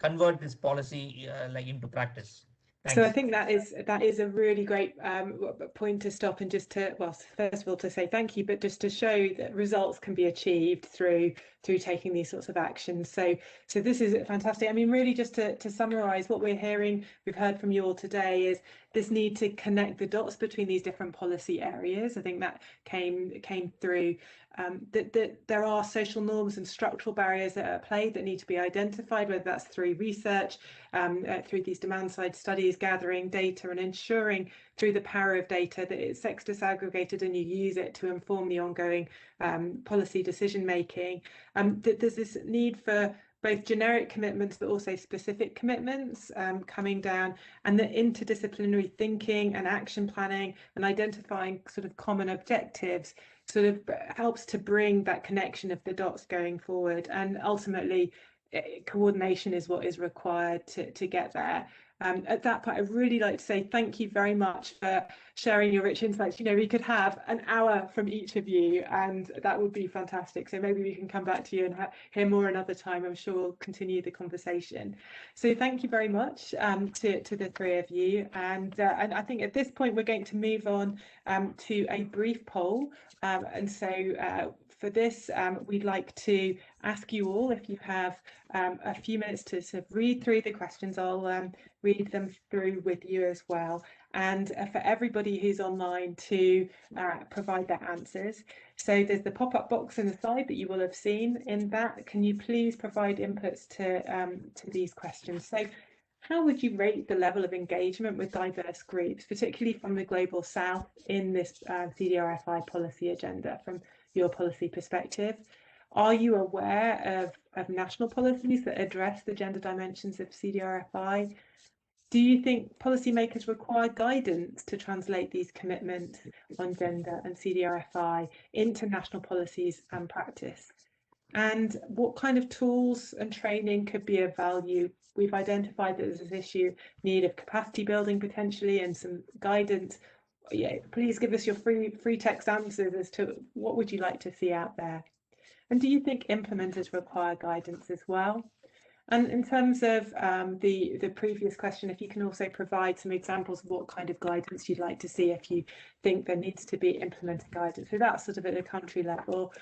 convert this policy into practice. So I think that is a really great point to stop and just to, well, first of all, to say thank you, but just to show that results can be achieved through taking these sorts of actions. So this is fantastic. Really just to summarize what we're hearing, we've heard from you all today, is this need to connect the dots between these different policy areas. I think that came through. That there are social norms and structural barriers that are at play that need to be identified, whether that's through research, through these demand side studies, gathering data and ensuring through the power of data that it's sex disaggregated and you use it to inform the ongoing policy decision making. That there's this need for both generic commitments but also specific commitments coming down, and the interdisciplinary thinking and action planning and identifying sort of common objectives sort of helps to bring that connection of the dots going forward, and ultimately coordination is what is required to get there. At that point, I'd really like to say thank you very much for sharing your rich insights. We could have an hour from each of you, and that would be fantastic. So maybe we can come back to you and hear more another time. I'm sure we'll continue the conversation. So thank you very much to the three of you. And I think at this point, we're going to move on to a brief poll. And so for this, we'd like to ask you all, if you have a few minutes to sort of read through the questions, I'll read them through with you as well. And for everybody who's online to provide their answers. So there's the pop-up box on the side that you will have seen. In that, can you please provide inputs to these questions? So how would you rate the level of engagement with diverse groups, particularly from the Global South, in this CDRFI policy agenda from your policy perspective? Are you aware of national policies that address the gender dimensions of CDRFI? Do you think policymakers require guidance to translate these commitments on gender and CDRFI into national policies and practice? And what kind of tools and training could be of value? We've identified that there's this issue, need of capacity building potentially, and some guidance. Yeah, please give us your free text answers as to what would you like to see out there. And do you think implementers require guidance as well? And in terms of the previous question, if you can also provide some examples of what kind of guidance you'd like to see if you think there needs to be implemented guidance. So that's sort of at a country level.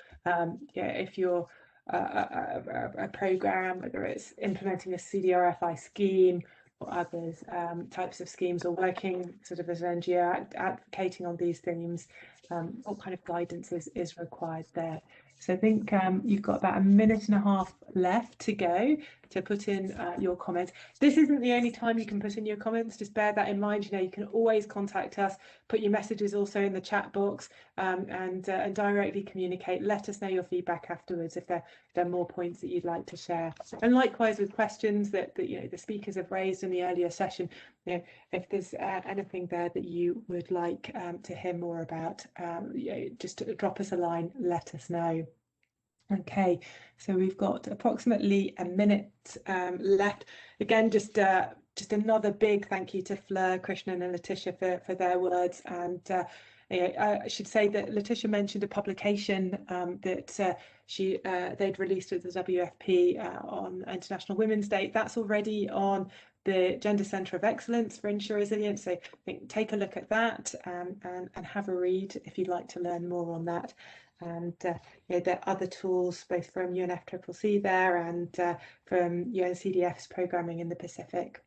If you're a program, whether it's implementing a CDRFI scheme or others types of schemes, or working sort of as an NGO advocating on these themes, what kind of guidance is required there? So I think you've got about a minute and a half left to go to put in your comments. This isn't the only time you can put in your comments, just bear that in mind. You can always contact us, put your messages also in the chat box, and directly communicate. Let us know your feedback afterwards if there are more points that you'd like to share. And likewise with questions that the speakers have raised in the earlier session, if there's anything there that you would like to hear more about, just drop us a line, let us know. Okay, so we've got approximately a minute left. Again, just another big thank you to Fleur, Krishnan and Letitia for their words. And I should say that Letitia mentioned a publication that they'd released with the WFP on International Women's Day. That's already on the Gender Centre of Excellence for InsuResilience. So I think take a look at that and have a read if you'd like to learn more on that. And there are other tools both from UNFCCC there and from UNCDF's programming in the Pacific.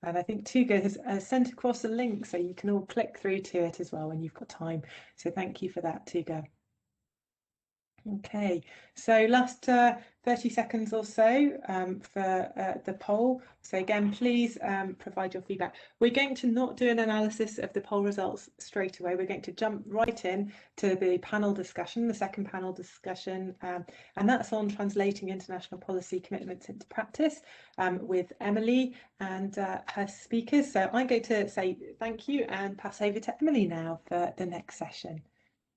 And I think Tuga has sent across a link so you can all click through to it as well when you've got time. So thank you for that, Tuga. Okay, so last 30 seconds or so for the poll. So again, please provide your feedback. We're going to not do an analysis of the poll results straight away. We're going to jump right in to the panel discussion, the second panel discussion, and that's on translating international policy commitments into practice with Emily and her speakers. So I'm going to say thank you and pass over to Emily now for the next session.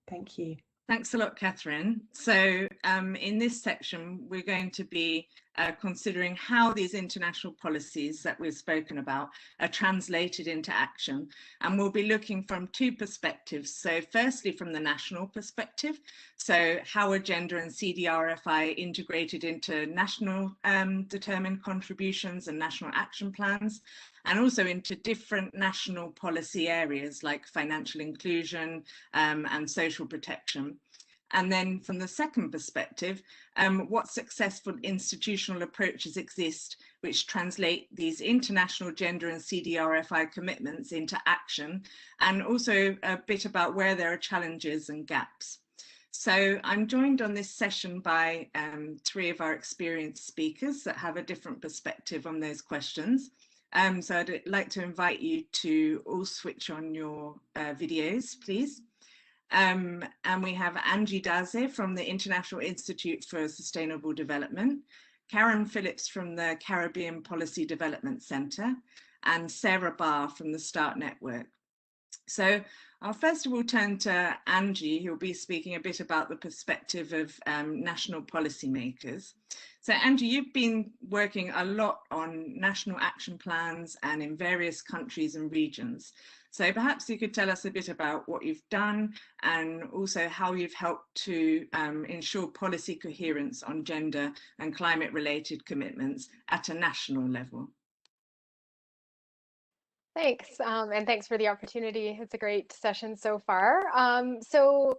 Thank you. Thanks a lot, Catherine. So in this section, we're going to be considering how these international policies that we've spoken about are translated into action. And we'll be looking from two perspectives. So firstly, from the national perspective. So how are gender and CDRFI integrated into national determined contributions and national action plans, and also into different national policy areas like financial inclusion and social protection. And then from the second perspective, what successful institutional approaches exist which translate these international gender and CDRFI commitments into action, and also a bit about where there are challenges and gaps. So I'm joined on this session by three of our experienced speakers that have a different perspective on those questions. So I'd like to invite you to all switch on your videos, please. And we have Angie Daze from the International Institute for Sustainable Development, Karen Phillips from the Caribbean Policy Development Center, and Sarah Barr from the START Network. So I'll first of all turn to Angie, who will be speaking a bit about the perspective of national policymakers. So Angie, you've been working a lot on national action plans and in various countries and regions. So perhaps you could tell us a bit about what you've done and also how you've helped to ensure policy coherence on gender and climate related commitments at a national level. Thanks, and thanks for the opportunity. It's a great session so far. So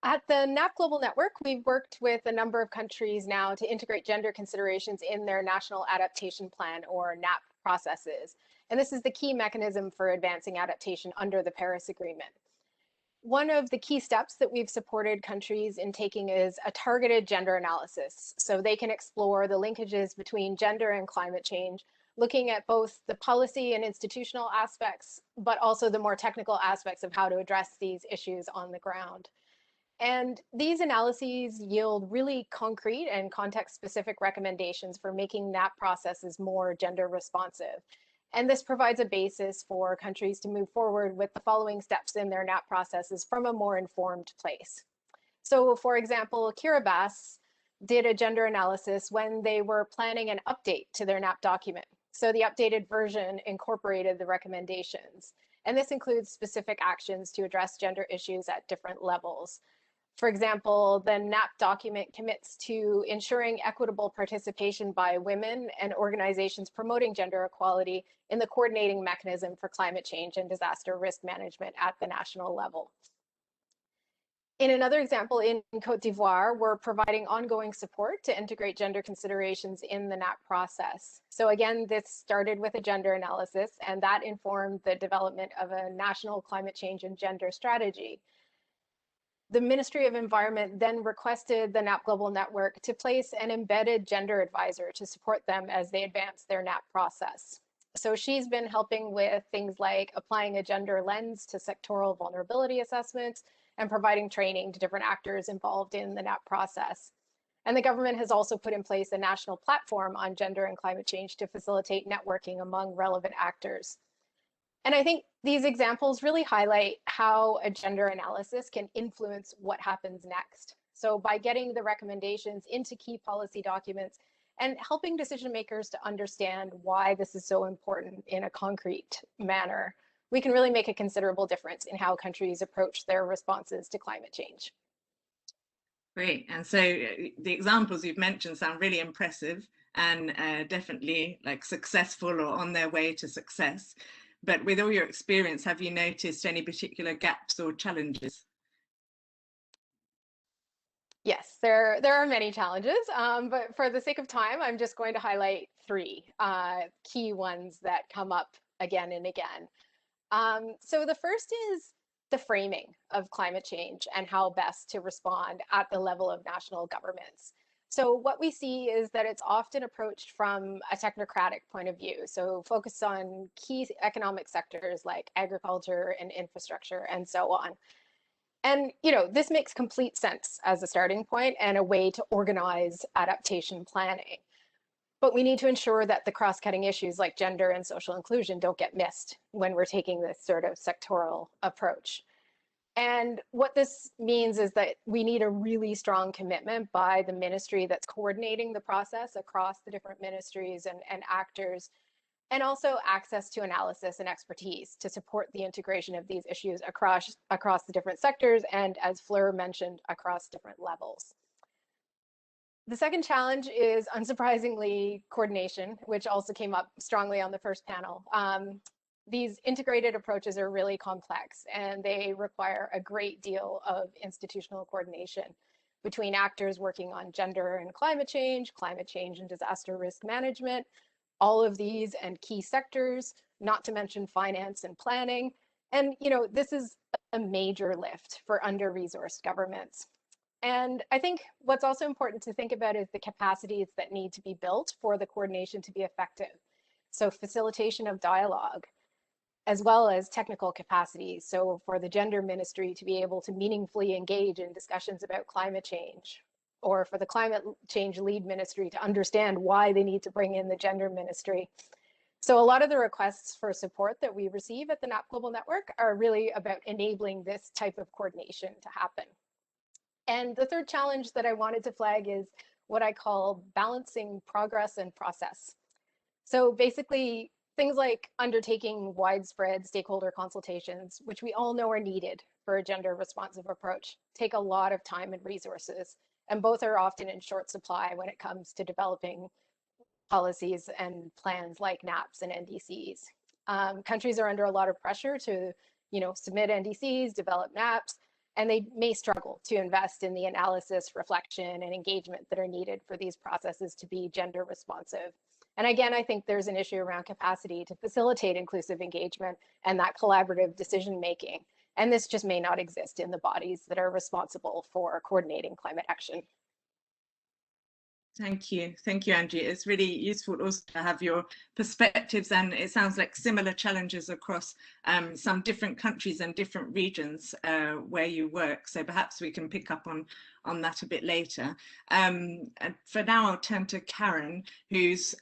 at the NAP Global Network, we've worked with a number of countries now to integrate gender considerations in their National Adaptation Plan, or NAP, processes. And this is the key mechanism for advancing adaptation under the Paris Agreement. One of the key steps that we've supported countries in taking is a targeted gender analysis, so they can explore the linkages between gender and climate change, looking at both the policy and institutional aspects, but also the more technical aspects of how to address these issues on the ground. And these analyses yield really concrete and context-specific recommendations for making NAP processes more gender responsive. And this provides a basis for countries to move forward with the following steps in their NAP processes from a more informed place. So for example, Kiribati did a gender analysis when they were planning an update to their NAP document. So the updated version incorporated the recommendations. And this includes specific actions to address gender issues at different levels. For example, the NAP document commits to ensuring equitable participation by women and organizations promoting gender equality in the coordinating mechanism for climate change and disaster risk management at the national level. In another example, in Côte d'Ivoire, we're providing ongoing support to integrate gender considerations in the NAP process. So again, this started with a gender analysis, and that informed the development of a national climate change and gender strategy. The Ministry of Environment then requested the NAP Global Network to place an embedded gender advisor to support them as they advance their NAP process. So she's been helping with things like applying a gender lens to sectoral vulnerability assessments and providing training to different actors involved in the NAP process. And the government has also put in place a national platform on gender and climate change to facilitate networking among relevant actors. And I think these examples really highlight how a gender analysis can influence what happens next. So by getting the recommendations into key policy documents and helping decision makers to understand why this is so important in a concrete manner, we can really make a considerable difference in how countries approach their responses to climate change. Great. And so the examples you've mentioned sound really impressive and definitely like successful or on their way to success. But with all your experience, have you noticed any particular gaps or challenges? Yes, there are many challenges, but for the sake of time, I'm just going to highlight three key ones that come up again and again. So the first is the framing of climate change and how best to respond at the level of national governments. So what we see is that it's often approached from a technocratic point of view. So focused on key economic sectors like agriculture and infrastructure and so on. And, you know, this makes complete sense as a starting point and a way to organize adaptation planning. But we need to ensure that the cross-cutting issues like gender and social inclusion don't get missed when we're taking this sort of sectoral approach. And what this means is that we need a really strong commitment by the ministry that's coordinating the process across the different ministries and actors, and also access to analysis and expertise to support the integration of these issues across the different sectors and, as Fleur mentioned, across different levels. The second challenge is, unsurprisingly, coordination, which also came up strongly on the first panel. These integrated approaches are really complex and they require a great deal of institutional coordination between actors working on gender and climate change and disaster risk management, all of these and key sectors, not to mention finance and planning. And, you know, this is a major lift for under-resourced governments. And I think what's also important to think about is the capacities that need to be built for the coordination to be effective. So facilitation of dialogue, as well as technical capacities. So for the gender ministry to be able to meaningfully engage in discussions about climate change, or for the climate change lead ministry to understand why they need to bring in the gender ministry. So a lot of the requests for support that we receive at the NAP Global Network are really about enabling this type of coordination to happen. And the third challenge that I wanted to flag is what I call balancing progress and process. So basically, things like undertaking widespread stakeholder consultations, which we all know are needed for a gender responsive approach, take a lot of time and resources, and both are often in short supply when it comes to developing policies and plans like NAPs and NDCs. Countries are under a lot of pressure to, you know, submit NDCs, develop NAPs, and they may struggle to invest in the analysis, reflection, and engagement that are needed for these processes to be gender responsive. And again, I think there's an issue around capacity to facilitate inclusive engagement and that collaborative decision making. And this just may not exist in the bodies that are responsible for coordinating climate action. Thank you, Angie. It's really useful also to have your perspectives, and it sounds like similar challenges across some different countries and different regions where you work. So perhaps we can pick up on that a bit later. And for now, I'll turn to Karen, who's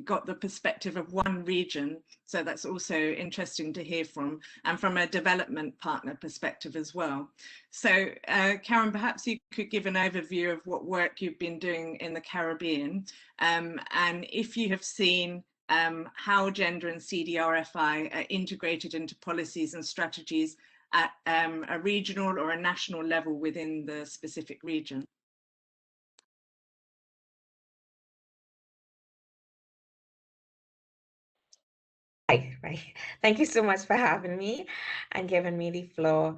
got the perspective of one region. So that's also interesting to hear from, and from a development partner perspective as well. So Karen, perhaps you could give an overview of what work you've been doing in the Caribbean, and if you have seen how gender and CDRFI are integrated into policies and strategies at a regional or a national level within the specific region. Right. Thank you so much for having me and giving me the floor.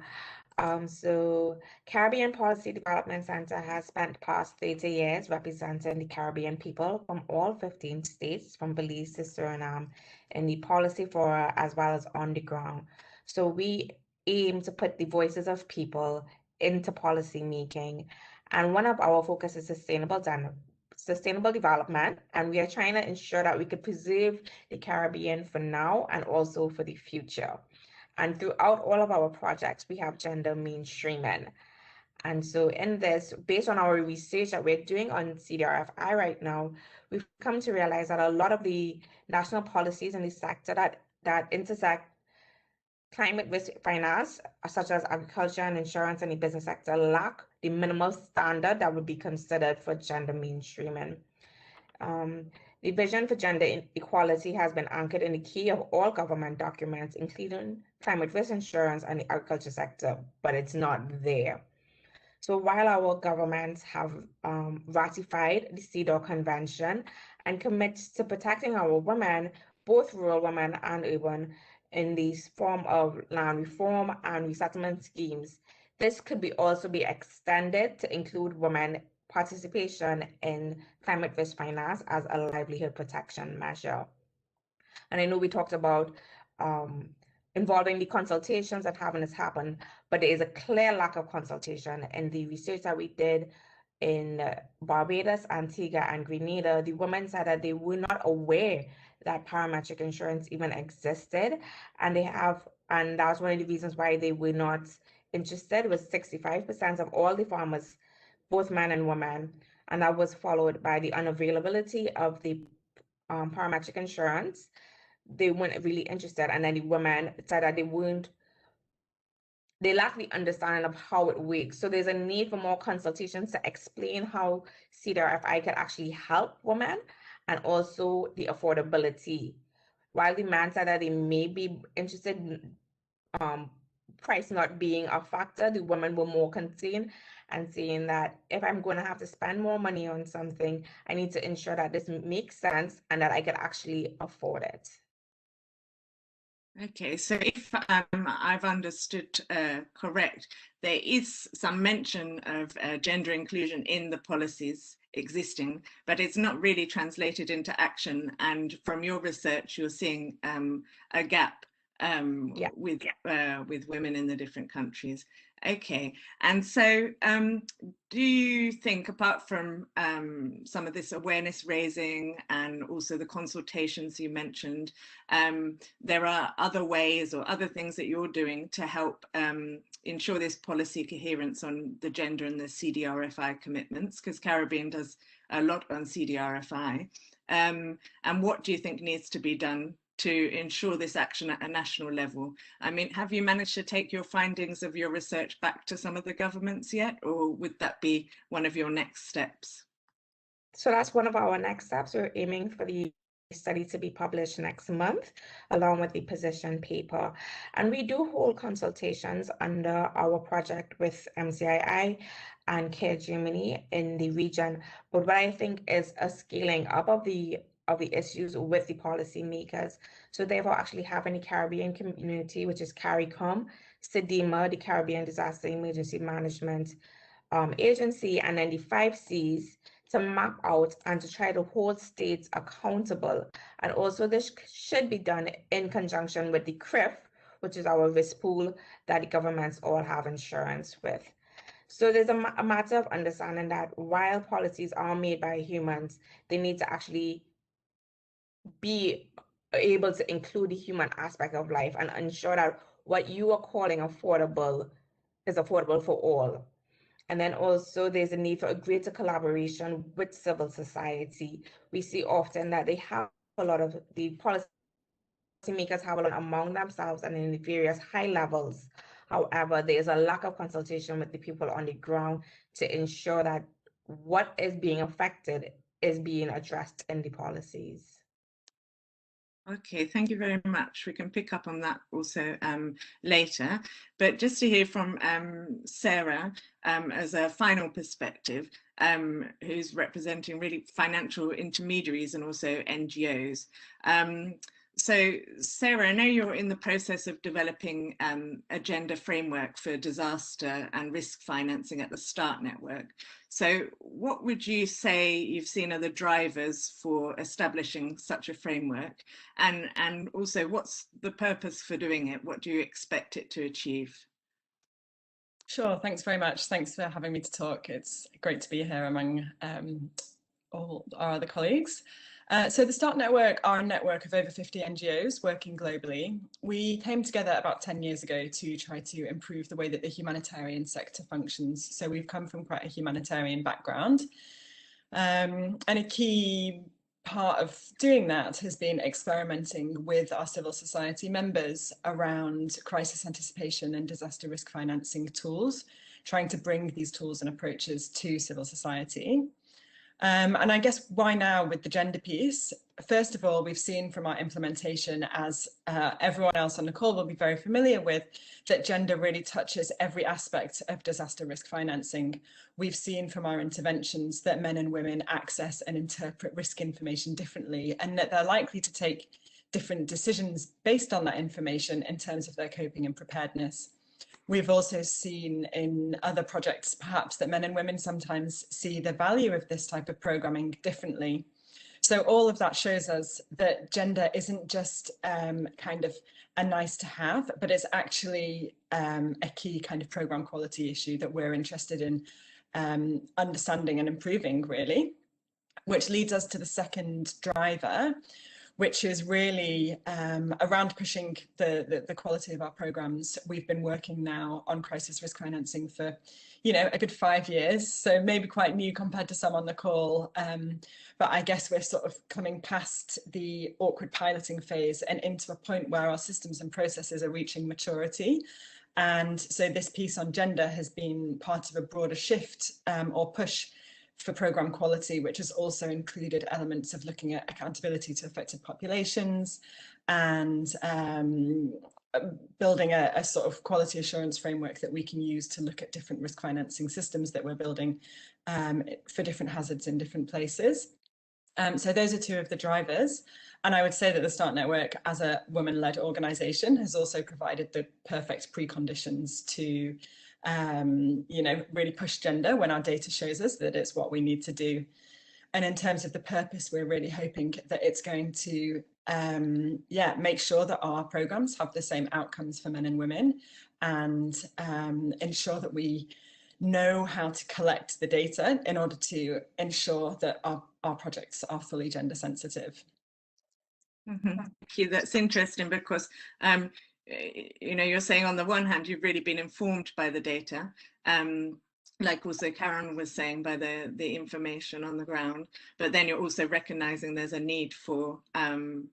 So Caribbean Policy Development Center has spent the past 30 years representing the Caribbean people from all 15 states, from Belize to Suriname, in the policy forum as well as on the ground. So we aim to put the voices of people into policy making. And one of our focus is sustainable development, and we are trying to ensure that we could preserve the Caribbean for now and also for the future. And throughout all of our projects, we have gender mainstreaming. And so in this, based on our research that we're doing on CDRFI right now, we've come to realize that a lot of the national policies in the sector that intersect climate risk finance, such as agriculture and insurance and the business sector, lack the minimal standard that would be considered for gender mainstreaming. The vision for gender equality has been anchored in the key of all government documents, including climate risk insurance and the agriculture sector, but it's not there. So while our governments have ratified the CEDAW Convention and commits to protecting our women, both rural women and urban, in the form of land reform and resettlement schemes, this could also be extended to include women participation in climate risk finance as a livelihood protection measure. And I know we talked about involving the consultations and having this happen, but there is a clear lack of consultation. In the research that we did in Barbados, Antigua, and Grenada, the women said that they were not aware that parametric insurance even existed, and that's one of the reasons why they were not interested. Was 65% of all the farmers, both men and women, and that was followed by the unavailability of the parametric insurance. They weren't really interested, and then the women said that they lack the understanding of how it works. So there's a need for more consultations to explain how CDRFI can actually help women, and also the affordability. While the man said that they may be interested in price not being a factor, the women were more concerned and saying that if I'm going to have to spend more money on something, I need to ensure that this makes sense and that I can actually afford it. Okay, so if I've understood correct, there is some mention of gender inclusion in the policies existing, but it's not really translated into action. And from your research, you're seeing a gap with women in the different countries. Okay, and so do you think, apart from some of this awareness raising and also the consultations you mentioned, there are other ways or other things that you're doing to help ensure this policy coherence on the gender and the CDRFI commitments? Because Caribbean does a lot on CDRFI. And what do you think needs to be done to ensure this action at a national level? I mean, have you managed to take your findings of your research back to some of the governments yet, or would that be one of your next steps? So that's one of our next steps. We're aiming for the study to be published next month, along with the position paper. And we do hold consultations under our project with MCII and CARE Germany in the region. But what I think is a scaling up of the issues with the policymakers. So therefore actually having the Caribbean community, which is CARICOM, CDEMA, the Caribbean Disaster Emergency Management Agency, and then the 5 Cs to map out and to try to hold states accountable. And also this should be done in conjunction with the CRIF, which is our risk pool that the governments all have insurance with. So there's a matter of understanding that while policies are made by humans, they need to actually be able to include the human aspect of life and ensure that what you are calling affordable is affordable for all. And then also there's a need for a greater collaboration with civil society. We see often that they have a lot of the policymakers have a lot among themselves and in the various high levels. However, there's a lack of consultation with the people on the ground to ensure that what is being affected is being addressed in the policies. Okay, thank you very much. We can pick up on that also later. But just to hear from Sarah as a final perspective, who's representing really financial intermediaries and also NGOs. So Sarah, I know you're in the process of developing a gender framework for disaster and risk financing at the START network. So what would you say you've seen are the drivers for establishing such a framework? And also, what's the purpose for doing it? What do you expect it to achieve? Sure, thanks very much. Thanks for having me to talk. It's great to be here among all our other colleagues. So the START Network are a network of over 50 NGOs working globally. We came together about 10 years ago to try to improve the way that the humanitarian sector functions. So we've come from quite a humanitarian background. And a key part of doing that has been experimenting with our civil society members around crisis anticipation and disaster risk financing tools, trying to bring these tools and approaches to civil society. And I guess why now with the gender piece? First of all, we've seen from our implementation, as everyone else on the call will be very familiar with, that gender really touches every aspect of disaster risk financing. We've seen from our interventions that men and women access and interpret risk information differently, and that they're likely to take different decisions based on that information in terms of their coping and preparedness. We've also seen in other projects, perhaps, that men and women sometimes see the value of this type of programming differently. So all of that shows us that gender isn't just kind of a nice to have, but it's actually a key kind of program quality issue that we're interested in understanding and improving, really, which leads us to the second driver, which is really around pushing the quality of our programs. We've been working now on crisis risk financing for, a good 5 years, so maybe quite new compared to some on the call. But I guess we're sort of coming past the awkward piloting phase and into a point where our systems and processes are reaching maturity. And so this piece on gender has been part of a broader shift or push for programme quality, which has also included elements of looking at accountability to affected populations and building a sort of quality assurance framework that we can use to look at different risk financing systems that we're building for different hazards in different places. So those are two of the drivers. And I would say that the START Network, as a woman-led organisation, has also provided the perfect preconditions to really push gender when our data shows us that it's what we need to do. And in terms of the purpose, we're really hoping that it's going to make sure that our programs have the same outcomes for men and women, and ensure that we know how to collect the data in order to ensure that our projects are fully gender sensitive. Thank you. That's interesting because you're saying on the one hand, you've really been informed by the data, like also Karen was saying, by the information on the ground, but then you're also recognizing there's a need for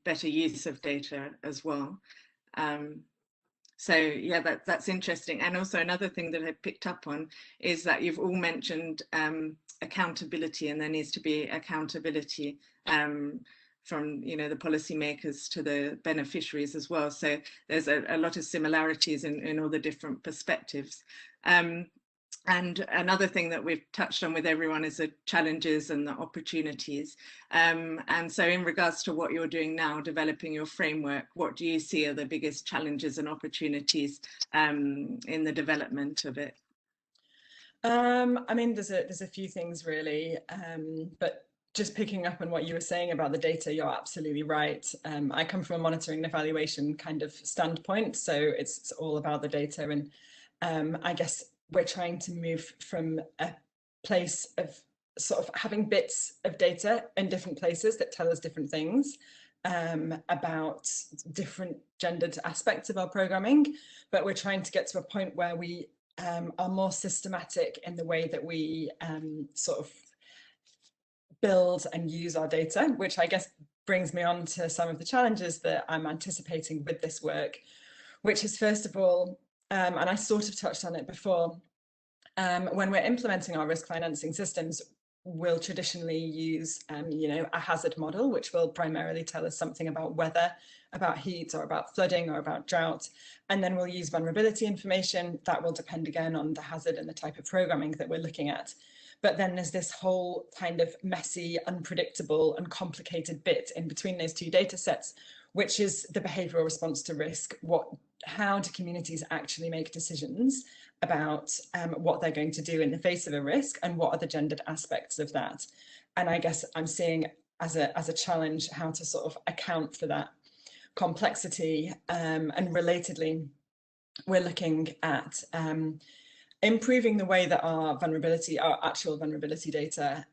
better use of data as well. So yeah, that's interesting. And also another thing that I picked up on is that you've all mentioned accountability, and there needs to be accountability from the policymakers to the beneficiaries as well. So there's a lot of similarities in all the different perspectives. And another thing that we've touched on with everyone is the challenges and the opportunities. And so in regards to what you're doing now, developing your framework, what do you see are the biggest challenges and opportunities in the development of it? I mean, there's a few things really, but just picking up on what you were saying about the data, you're absolutely right. I come from a monitoring and evaluation kind of standpoint, so it's all about the data. And I guess we're trying to move from a place of sort of having bits of data in different places that tell us different things about different gendered aspects of our programming, but we're trying to get to a point where we are more systematic in the way that we sort of build and use our data, which I guess brings me on to some of the challenges that I'm anticipating with this work, which is, first of all, and I sort of touched on it before, when we're implementing our risk financing systems, we'll traditionally use a hazard model, which will primarily tell us something about weather, about heat, or about flooding, or about drought. And then we'll use vulnerability information that will depend again on the hazard and the type of programming that we're looking at. But then there's this whole kind of messy, unpredictable, and complicated bit in between those two data sets, which is the behavioural response to risk. How do communities actually make decisions about what they're going to do in the face of a risk, and what are the gendered aspects of that? And I guess I'm seeing as a challenge how to sort of account for that complexity. And relatedly, we're looking at improving the way that our actual vulnerability data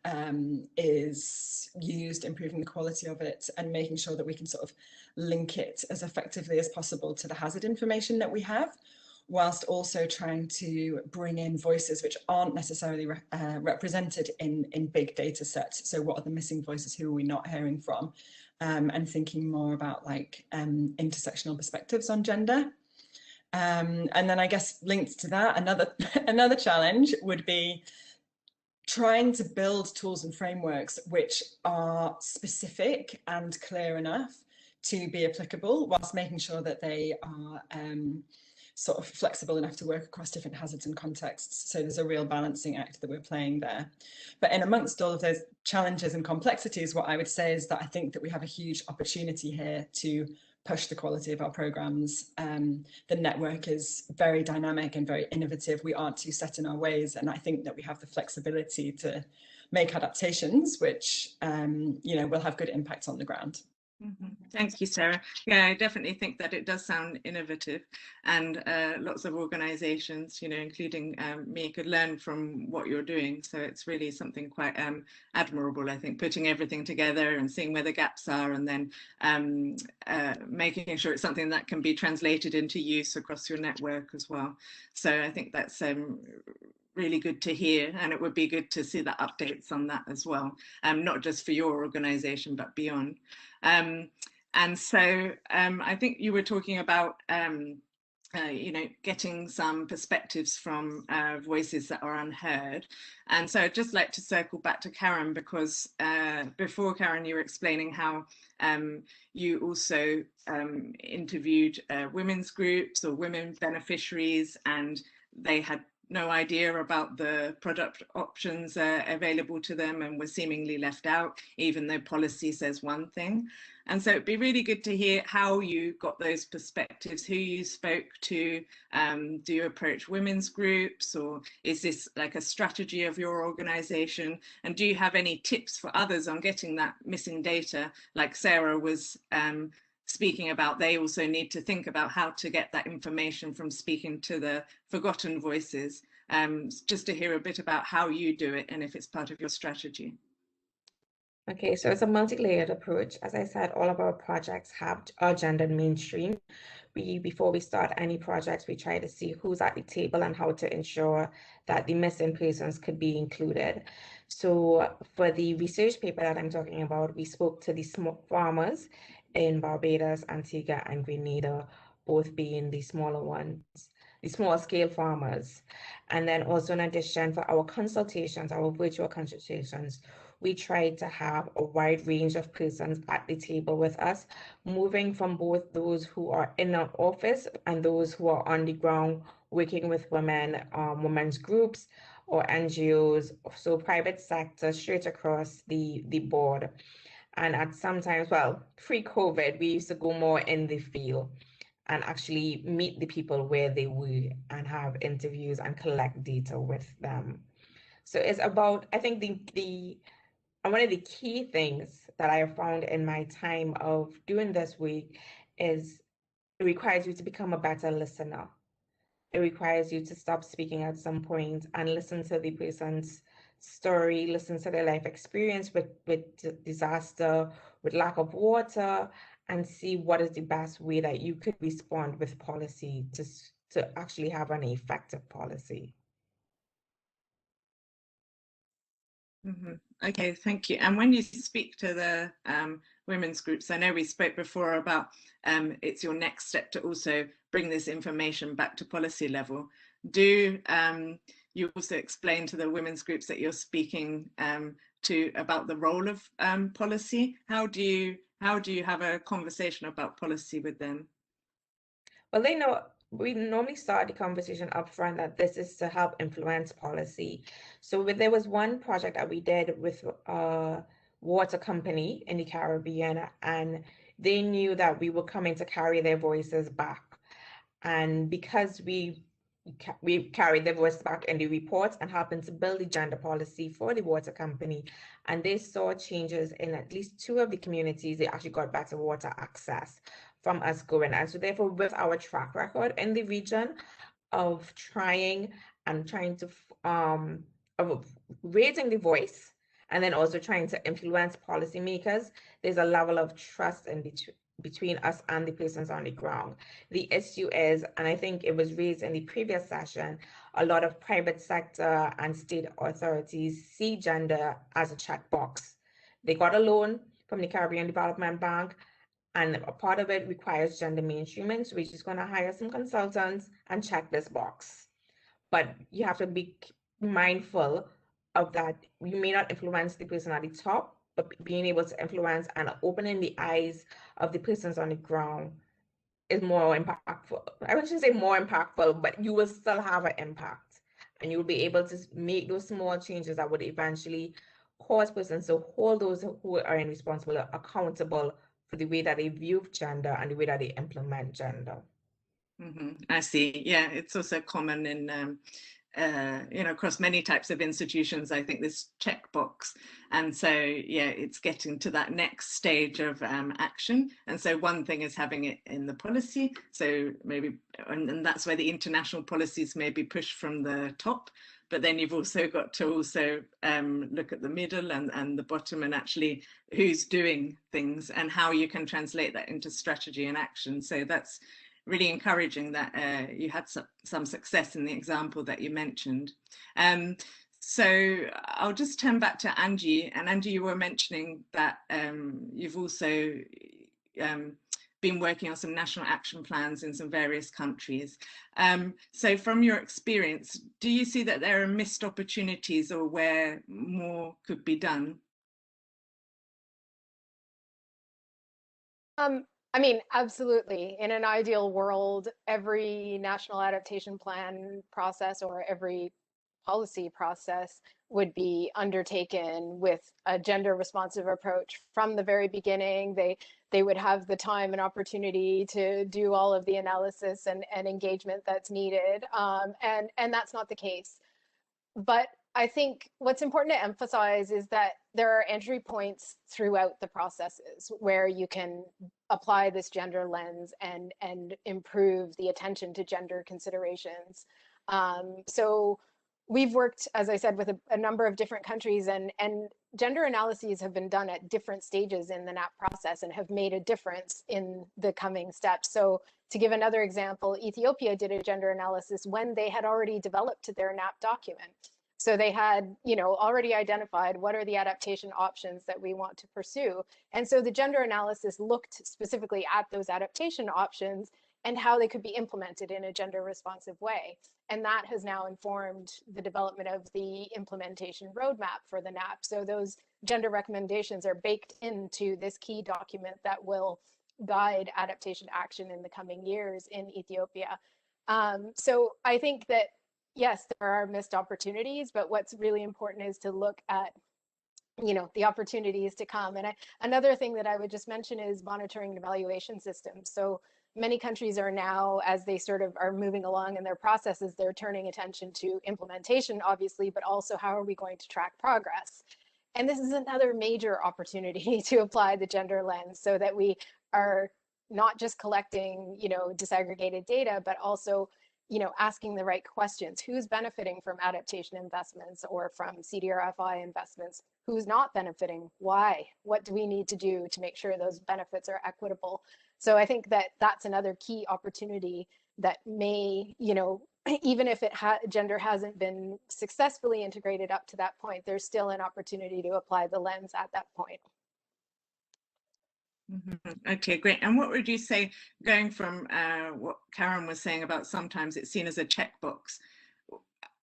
is used, improving the quality of it, and making sure that we can sort of link it as effectively as possible to the hazard information that we have, whilst also trying to bring in voices which aren't necessarily represented in big data sets. So what are the missing voices? Who are we not hearing from? And thinking more about like intersectional perspectives on gender. And then I guess linked to that, another challenge would be trying to build tools and frameworks which are specific and clear enough to be applicable, whilst making sure that they are sort of flexible enough to work across different hazards and contexts. So there's a real balancing act that we're playing there. But in amongst all of those challenges and complexities, what I would say is that I think that we have a huge opportunity here to push the quality of our programs. The network is very dynamic and very innovative. We aren't too set in our ways. And I think that we have the flexibility to make adaptations, which will have good impact on the ground. Thank you, Sarah. Yeah, I definitely think that it does sound innovative, and lots of organizations, including me, could learn from what you're doing. So it's really something quite admirable, I think, putting everything together and seeing where the gaps are, and then making sure it's something that can be translated into use across your network as well. So I think that's really good to hear, and it would be good to see the updates on that as well, not just for your organization but beyond. And so I think you were talking about getting some perspectives from voices that are unheard. And so I'd just like to circle back to Karen, because before, Karen, you were explaining how you also interviewed women's groups or women beneficiaries, and they had no idea about the product options available to them and were seemingly left out, even though policy says one thing. And so it'd be really good to hear how you got those perspectives, who you spoke to. Do you approach women's groups, or is this like a strategy of your organization? And do you have any tips for others on getting that missing data? Like Sarah was speaking about, they also need to think about how to get that information from speaking to the forgotten voices. Just to hear a bit about how you do it and if it's part of your strategy. Okay, so it's a multi-layered approach. As I said, all of our projects are gender mainstream. Before we start any projects, we try to see who's at the table and how to ensure that the missing persons could be included. So for the research paper that I'm talking about, we spoke to the small farmers in Barbados, Antigua, and Grenada, both being the smaller ones, the small scale farmers. And then also in addition, for our consultations, our virtual consultations, we tried to have a wide range of persons at the table with us, moving from both those who are in our office and those who are on the ground working with women, women's groups or NGOs, so private sector straight across the board. And at sometimes, well, pre-COVID, we used to go more in the field and actually meet the people where they were and have interviews and collect data with them. So it's about, I think one of the key things that I have found in my time of doing this week is it requires you to become a better listener. It requires you to stop speaking at some point and listen to the person's story, listen to their life experience with disaster, with lack of water, and see what is the best way that you could respond with policy to actually have an effective policy. Okay, thank you. And when you speak to the women's groups, I know we spoke before about it's your next step to also bring this information back to policy level. Do you also explain to the women's groups that you're speaking to about the role of policy? How do you have a conversation about policy with them? Well, they know we normally start the conversation up front that this is to help influence policy. So there was one project that we did with a water company in the Caribbean, and they knew that we were coming to carry their voices back. And because we carried their voice back in the reports and happened to build the gender policy for the water company, and they saw changes in at least 2 of the communities, they actually got better water access from us going. And so therefore, with our track record in the region of trying and trying to raising the voice, and then also trying to influence policymakers. There's a level of trust in between us and the persons on the ground. The issue is, and I think it was raised in the previous session, a lot of private sector and state authorities see gender as a checkbox. They got a loan from the Caribbean Development Bank, and a part of it requires gender mainstreaming, so we're just going to hire some consultants and check this box. But you have to be mindful of that. You may not influence the person at the top, but being able to influence and opening the eyes of the persons on the ground is more impactful. I shouldn't say more impactful, but you will still have an impact, and you'll be able to make those small changes that would eventually cause persons to hold those who are responsible accountable for the way that they view gender and the way that they implement gender. I see. Yeah, it's also common in across many types of institutions. I think this checkbox, and so yeah, it's getting to that next stage of action. And so one thing is having it in the policy. So maybe, and that's where the international policies may be pushed from the top. But then you've also got to look at the middle and the bottom, and actually who's doing things and how you can translate that into strategy and action. So that's really encouraging that you had some success in the example that you mentioned. So I'll just turn back to Angie. And Angie, you were mentioning that you've also been working on some national action plans in some various countries. So from your experience, do you see that there are missed opportunities or where more could be done? I mean, absolutely. In an ideal world, every national adaptation plan process or every policy process would be undertaken with a gender responsive approach from the very beginning. They would have the time and opportunity to do all of the analysis and engagement that's needed. And that's not the case. But I think what's important to emphasize is that there are entry points throughout the processes where you can apply this gender lens and improve the attention to gender considerations. So we've worked, as I said, with a number of different countries, and gender analyses have been done at different stages in the NAP process and have made a difference in the coming steps. So to give another example, Ethiopia did a gender analysis when they had already developed their NAP document. So they had, already identified what are the adaptation options that we want to pursue. And so the gender analysis looked specifically at those adaptation options and how they could be implemented in a gender responsive way. And that has now informed the development of the implementation roadmap for the NAP. So those gender recommendations are baked into this key document that will guide adaptation action in the coming years in Ethiopia. So I think that, yes, there are missed opportunities, but what's really important is to look at, the opportunities to come. And another thing that I would just mention is monitoring and evaluation systems. So many countries are now, as they sort of are moving along in their processes, they're turning attention to implementation, obviously, but also how are we going to track progress? And this is another major opportunity to apply the gender lens so that we are not just collecting, disaggregated data, but also asking the right questions. Who's benefiting from adaptation investments or from CDRFI investments? Who's not benefiting? Why? What do we need to do to make sure those benefits are equitable? So I think that that's another key opportunity that may, even if gender hasn't been successfully integrated up to that point, there's still an opportunity to apply the lens at that point. Okay, great. And what would you say, going from what Karen was saying about sometimes it's seen as a checkbox,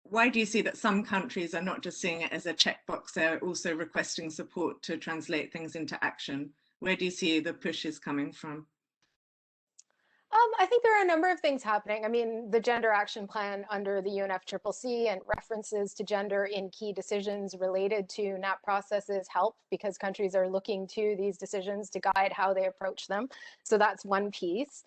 why do you see that some countries are not just seeing it as a checkbox, they're also requesting support to translate things into action? Where do you see the pushes coming from? I think there are a number of things happening. I mean, the Gender Action Plan under the UNFCCC and references to gender in key decisions related to NAP processes help because countries are looking to these decisions to guide how they approach them. So that's one piece.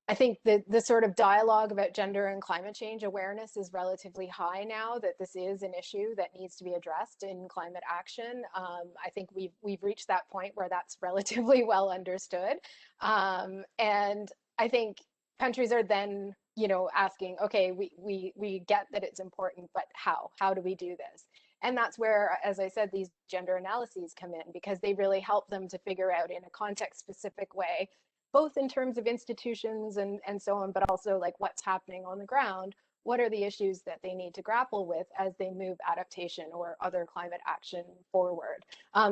I think the sort of dialogue about gender and climate change awareness is relatively high now, that this is an issue that needs to be addressed in climate action. I think we've reached that point where that's relatively well understood. And I think countries are then you know, asking, okay, we get that it's important, but how do we do this? And that's where, as I said, these gender analyses come in, because they really help them to figure out in a context specific way, both in terms of institutions and so on, but also like what's happening on the ground. What are the issues that they need to grapple with as they move adaptation or other climate action forward?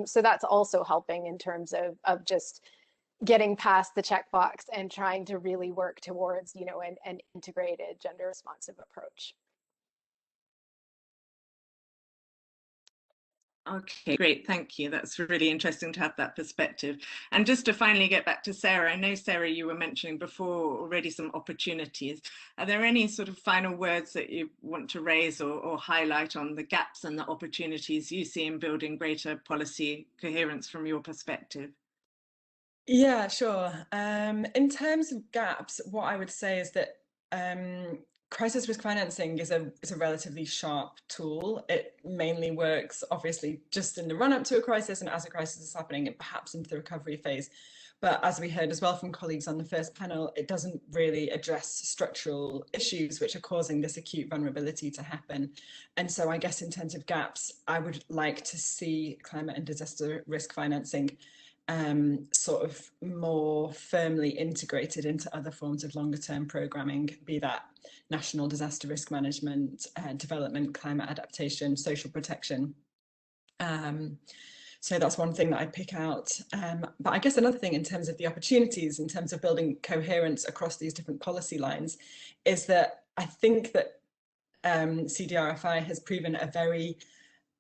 So that's also helping in terms of just getting past the checkbox and trying to really work towards, you know, an integrated gender responsive approach. Okay, great, thank you. That's really interesting to have that perspective. And just to finally get back to Sarah, I know, Sarah, you were mentioning before already some opportunities. Are there any sort of final words that you want to raise or highlight on the gaps and the opportunities you see in building greater policy coherence from your perspective? Yeah, sure. In terms of gaps, what I would say is that crisis risk financing is a relatively sharp tool. It mainly works, obviously, just in the run-up to a crisis and as a crisis is happening, and perhaps into the recovery phase. But as we heard as well from colleagues on the first panel, it doesn't really address structural issues which are causing this acute vulnerability to happen. And so I guess in terms of gaps, I would like to see climate and disaster risk financing sort of more firmly integrated into other forms of longer term programming, be that national disaster risk management, development, climate adaptation, social protection. So that's one thing that I'd pick out. But I guess another thing in terms of the opportunities, in terms of building coherence across these different policy lines, is that I think that CDRFI has proven a very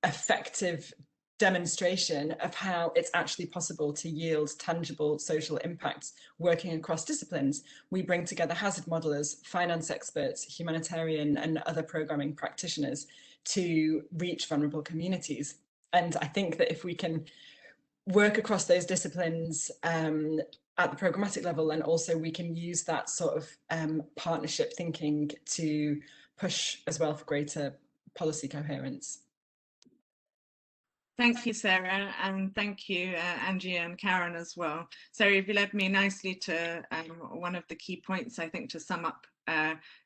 effective demonstration of how it's actually possible to yield tangible social impacts working across disciplines. We bring together hazard modelers, finance experts, humanitarian and other programming practitioners to reach vulnerable communities. And I think that if we can work across those disciplines at the programmatic level, and also we can use that sort of partnership thinking to push as well for greater policy coherence. Thank you, Sarah, and thank you, Angie and Karen as well. Sarah, you've led me nicely to one of the key points, I think, to sum up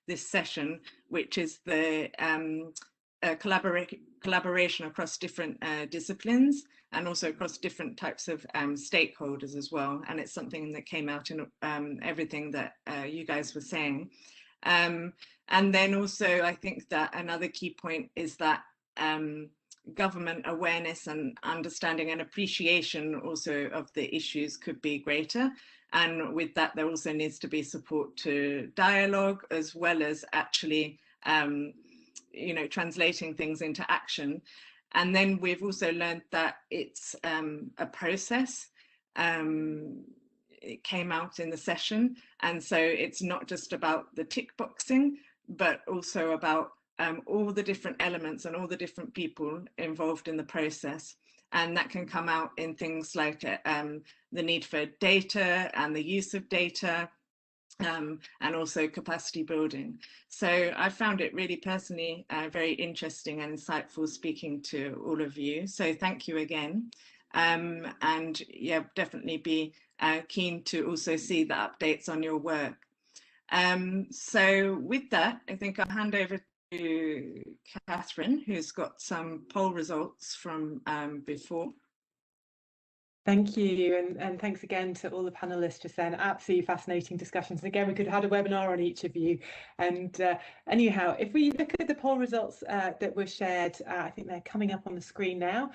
this session, which is the collaboration across different disciplines and also across different types of stakeholders as well. And it's something that came out in everything that you guys were saying. And then also, I think that another key point is that government awareness and understanding and appreciation also of the issues could be greater. And with that, there also needs to be support to dialogue, as well as actually, you know, translating things into action. And then we've also learned that it's a process. It came out in the session. And so it's not just about the tick boxing, but also about all the different elements and all the different people involved in the process. And that can come out in things like the need for data and the use of data, and also capacity building. So I found it really personally very interesting and insightful speaking to all of you. So thank you again. And yeah, definitely be keen to also see the updates on your work. So with that, I think I'll hand over to Catherine, who's got some poll results from before. Thank you, and thanks again to all the panelists just then. Absolutely fascinating discussions. And again, we could have had a webinar on each of you. And anyhow, if we look at the poll results that were shared, I think they're coming up on the screen now.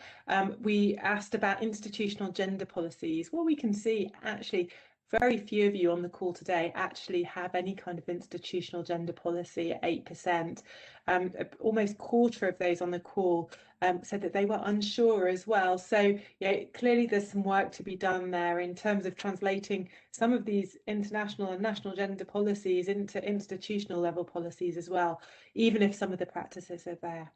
We asked about institutional gender policies. What we can see, actually, very few of you on the call today actually have any kind of institutional gender policy at 8%. Almost a quarter of those on the call said that they were unsure as well. So yeah, clearly there's some work to be done there in terms of translating some of these international and national gender policies into institutional level policies as well, even if some of the practices are there.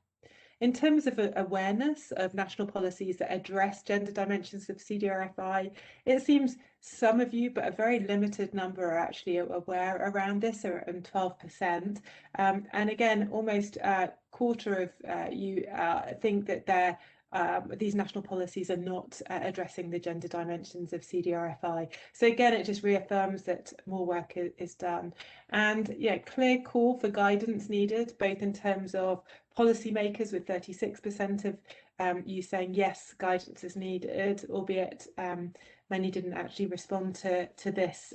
In terms of awareness of national policies that address gender dimensions of CDRFI, it seems some of you, but a very limited number, are actually aware around this, around 12%. And again, almost a quarter of you think that there these national policies are not addressing the gender dimensions of CDRFI. So again, it just reaffirms that more work is done. And yeah, clear call for guidance needed, both in terms of policymakers, with 36% of you saying yes, guidance is needed, albeit many didn't actually respond to this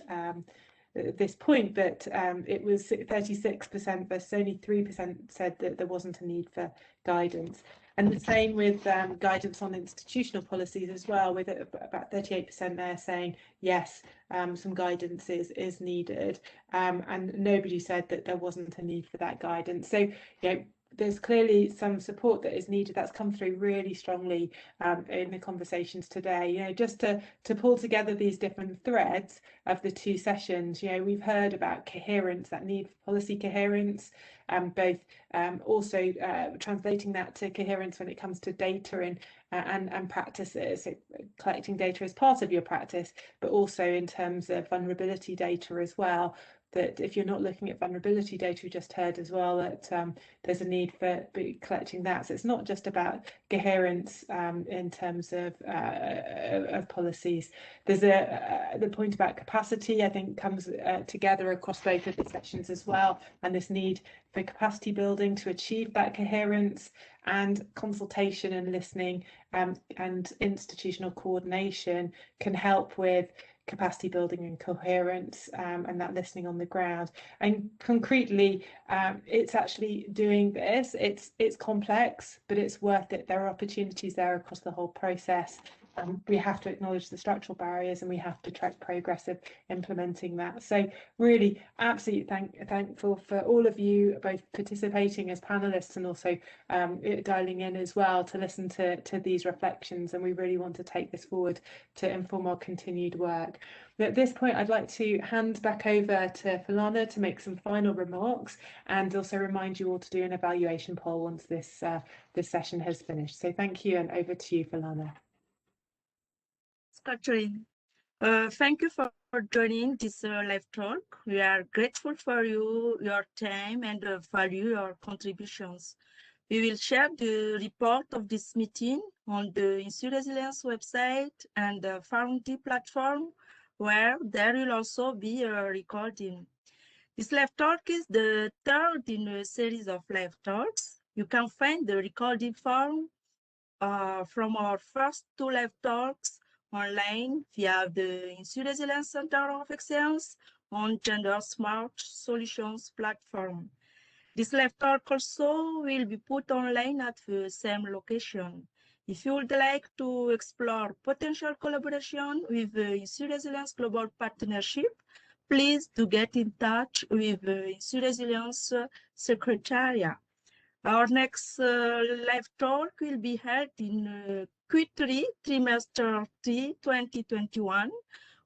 point, but it was 36% versus only 3% said that there wasn't a need for guidance. And the same with guidance on institutional policies as well, with about 38% there saying yes, some guidance is needed, and nobody said that there wasn't a need for that guidance. So, you know, there's clearly some support that is needed. That's come through really strongly in the conversations today. You know, just to pull together these different threads of the two sessions. You know, we've heard about coherence, that need for policy coherence, both also translating that to coherence when it comes to data and practices. So collecting data as part of your practice, but also in terms of vulnerability data as well. That if you're not looking at vulnerability data, we just heard as well that there's a need for collecting that. So it's not just about coherence in terms of policies. There's the point about capacity, I think, comes together across both of the sessions as well, and this need for capacity building to achieve that coherence, and consultation and listening and institutional coordination can help with capacity building and coherence and that listening on the ground. And concretely, it's actually doing this. It's complex, but it's worth it. There are opportunities there across the whole process. We have to acknowledge the structural barriers, and we have to track progress of implementing that. So really absolutely thankful for all of you both participating as panelists and also dialing in as well to listen to these reflections, and we really want to take this forward to inform our continued work. But at this point, I'd like to hand back over to Philana to make some final remarks, and also remind you all to do an evaluation poll once this session has finished. So thank you, and over to you, Philana. Catherine, thank you for joining this live talk. We are grateful for your time, and value your contributions. We will share the report of this meeting on the InsuResilience website and the Foundry platform, where there will also be a recording. This live talk is the third in a series of live talks. You can find the recording form from our first two live talks online via the InsuResilience Center of Excellence on Gender Smart Solutions platform. This live talk also will be put online at the same location. If you would like to explore potential collaboration with the InsuResilience Global Partnership, please do get in touch with the InsuResilience Secretariat. Our next live talk will be held in Q3, trimester 3, 2021,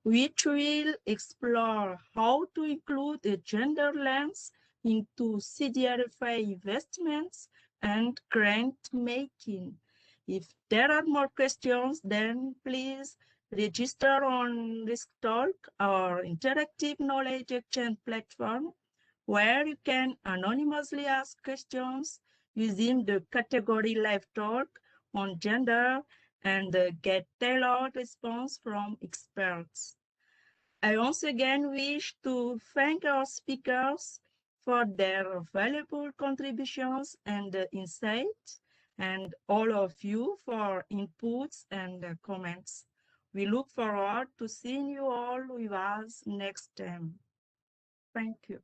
which will explore how to include a gender lens into CDRFI investments and grant making. If there are more questions, then please register on RiskTalk, our interactive knowledge exchange platform, where you can anonymously ask questions using the category live talk on gender and get tailored response from experts. I once again wish to thank our speakers for their valuable contributions and insights, and all of you for inputs and comments. We look forward to seeing you all with us next time. Thank you.